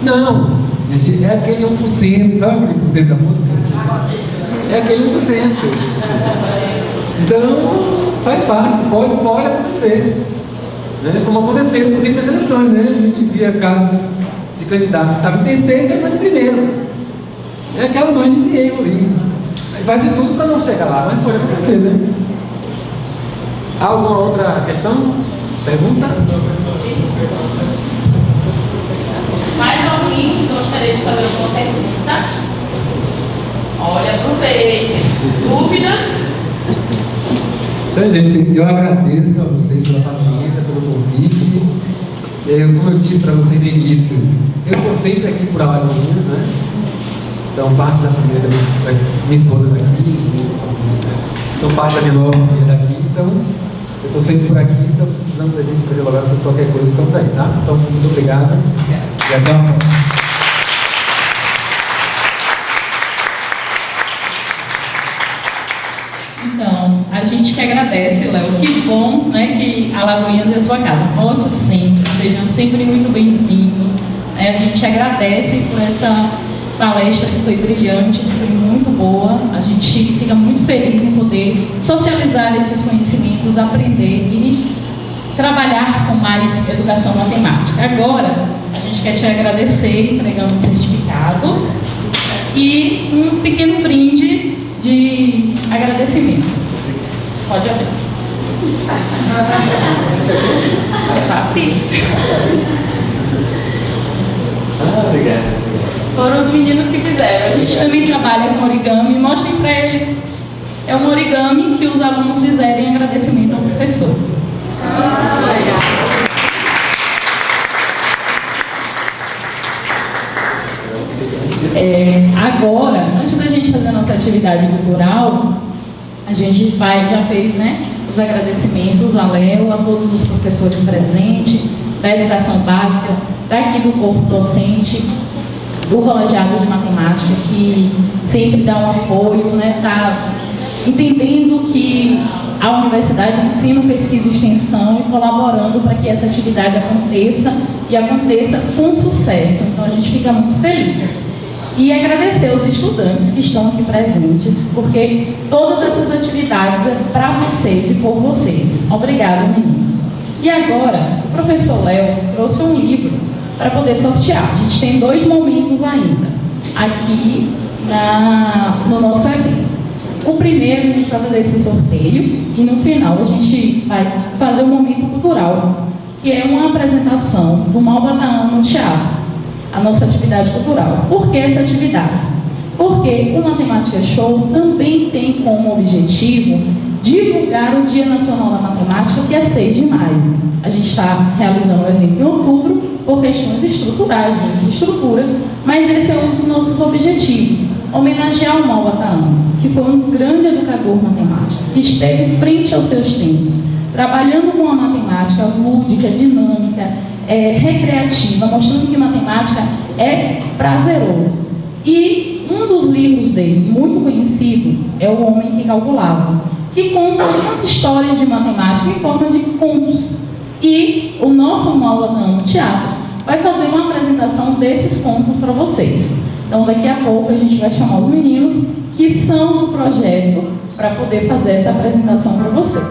[SPEAKER 2] Não, gente, é aquele 1%, sabe aquele 1% da música? É aquele 1%. Então, faz parte, pode acontecer. Né? Como aconteceu, inclusive, nas eleições, né? A gente via casos de candidatos que estavam em terceiro e estavam em primeiro. É aquela margem de erro ali. Faz de tudo para não chegar lá, mas pode acontecer, né? Alguma outra questão? Pergunta?
[SPEAKER 1] Mais alguém que gostaria de fazer alguma pergunta? Olha, aproveite. Dúvidas?
[SPEAKER 2] Então, gente, eu agradeço a vocês pela paciência, pelo convite. Como eu disse para vocês no início, eu estou sempre aqui por Alagoinhas, né? Então, parte da família da minha esposa daqui, então parte da minha nova família daqui. Então, eu estou sempre por aqui, então precisamos da gente para dialogar sobre qualquer coisa, estamos aí, tá? Então, muito obrigado e até a próxima.
[SPEAKER 1] Então, a gente que agradece, Léo. Que bom, né, que Alagoinhas é a sua casa. Volte sempre, sejam sempre muito bem-vindos. A gente agradece por essa palestra que foi brilhante, que foi muito boa. A gente fica muito feliz em poder socializar esses conhecimentos, aprender e trabalhar com mais educação matemática. Agora, a gente quer te agradecer entregando um certificado e um pequeno brinde de agradecimento. Pode abrir. É para abrir.
[SPEAKER 2] Obrigado.
[SPEAKER 1] Foram os meninos que fizeram. A gente também trabalha com origami. Mostrem para eles. É um origami que os alunos fizeram em agradecimento ao professor. Agora, antes da gente fazer a nossa atividade cultural, a gente já fez, né, os agradecimentos a Léo, a todos os professores presentes, da educação básica, daqui do corpo docente, do colegiado de matemática, que sempre dá um apoio, né, tá entendendo que a universidade ensina pesquisa e extensão e colaborando para que essa atividade aconteça e aconteça com sucesso. Então a gente fica muito feliz. E agradecer os estudantes que estão aqui presentes, porque todas essas atividades é para vocês e por vocês. Obrigada, meninos. E agora, o professor Léo trouxe um livro para poder sortear. A gente tem 2 momentos ainda aqui no nosso evento. O primeiro, a gente vai fazer esse sorteio e no final a gente vai fazer um momento cultural, que é uma apresentação do Malbataão no teatro, a nossa atividade cultural. Por que essa atividade? Porque o Matemática Show também tem como objetivo divulgar o Dia Nacional da Matemática, que é 6 de maio. A gente está realizando o evento em outubro por questões estruturais, de estrutura, mas esse é um dos nossos objetivos, homenagear o Malbataão, que foi um grande educador matemático, que esteve frente aos seus tempos, trabalhando com a matemática lúdica, dinâmica, recreativa, mostrando que matemática é prazeroso. E um dos livros dele, muito conhecido, é O Homem que Calculava, que conta algumas histórias de matemática em forma de contos. E o nosso Malbataão Teatro vai fazer uma apresentação desses contos para vocês. Então, daqui a pouco, a gente vai chamar os meninos que são do projeto para poder fazer essa apresentação para vocês.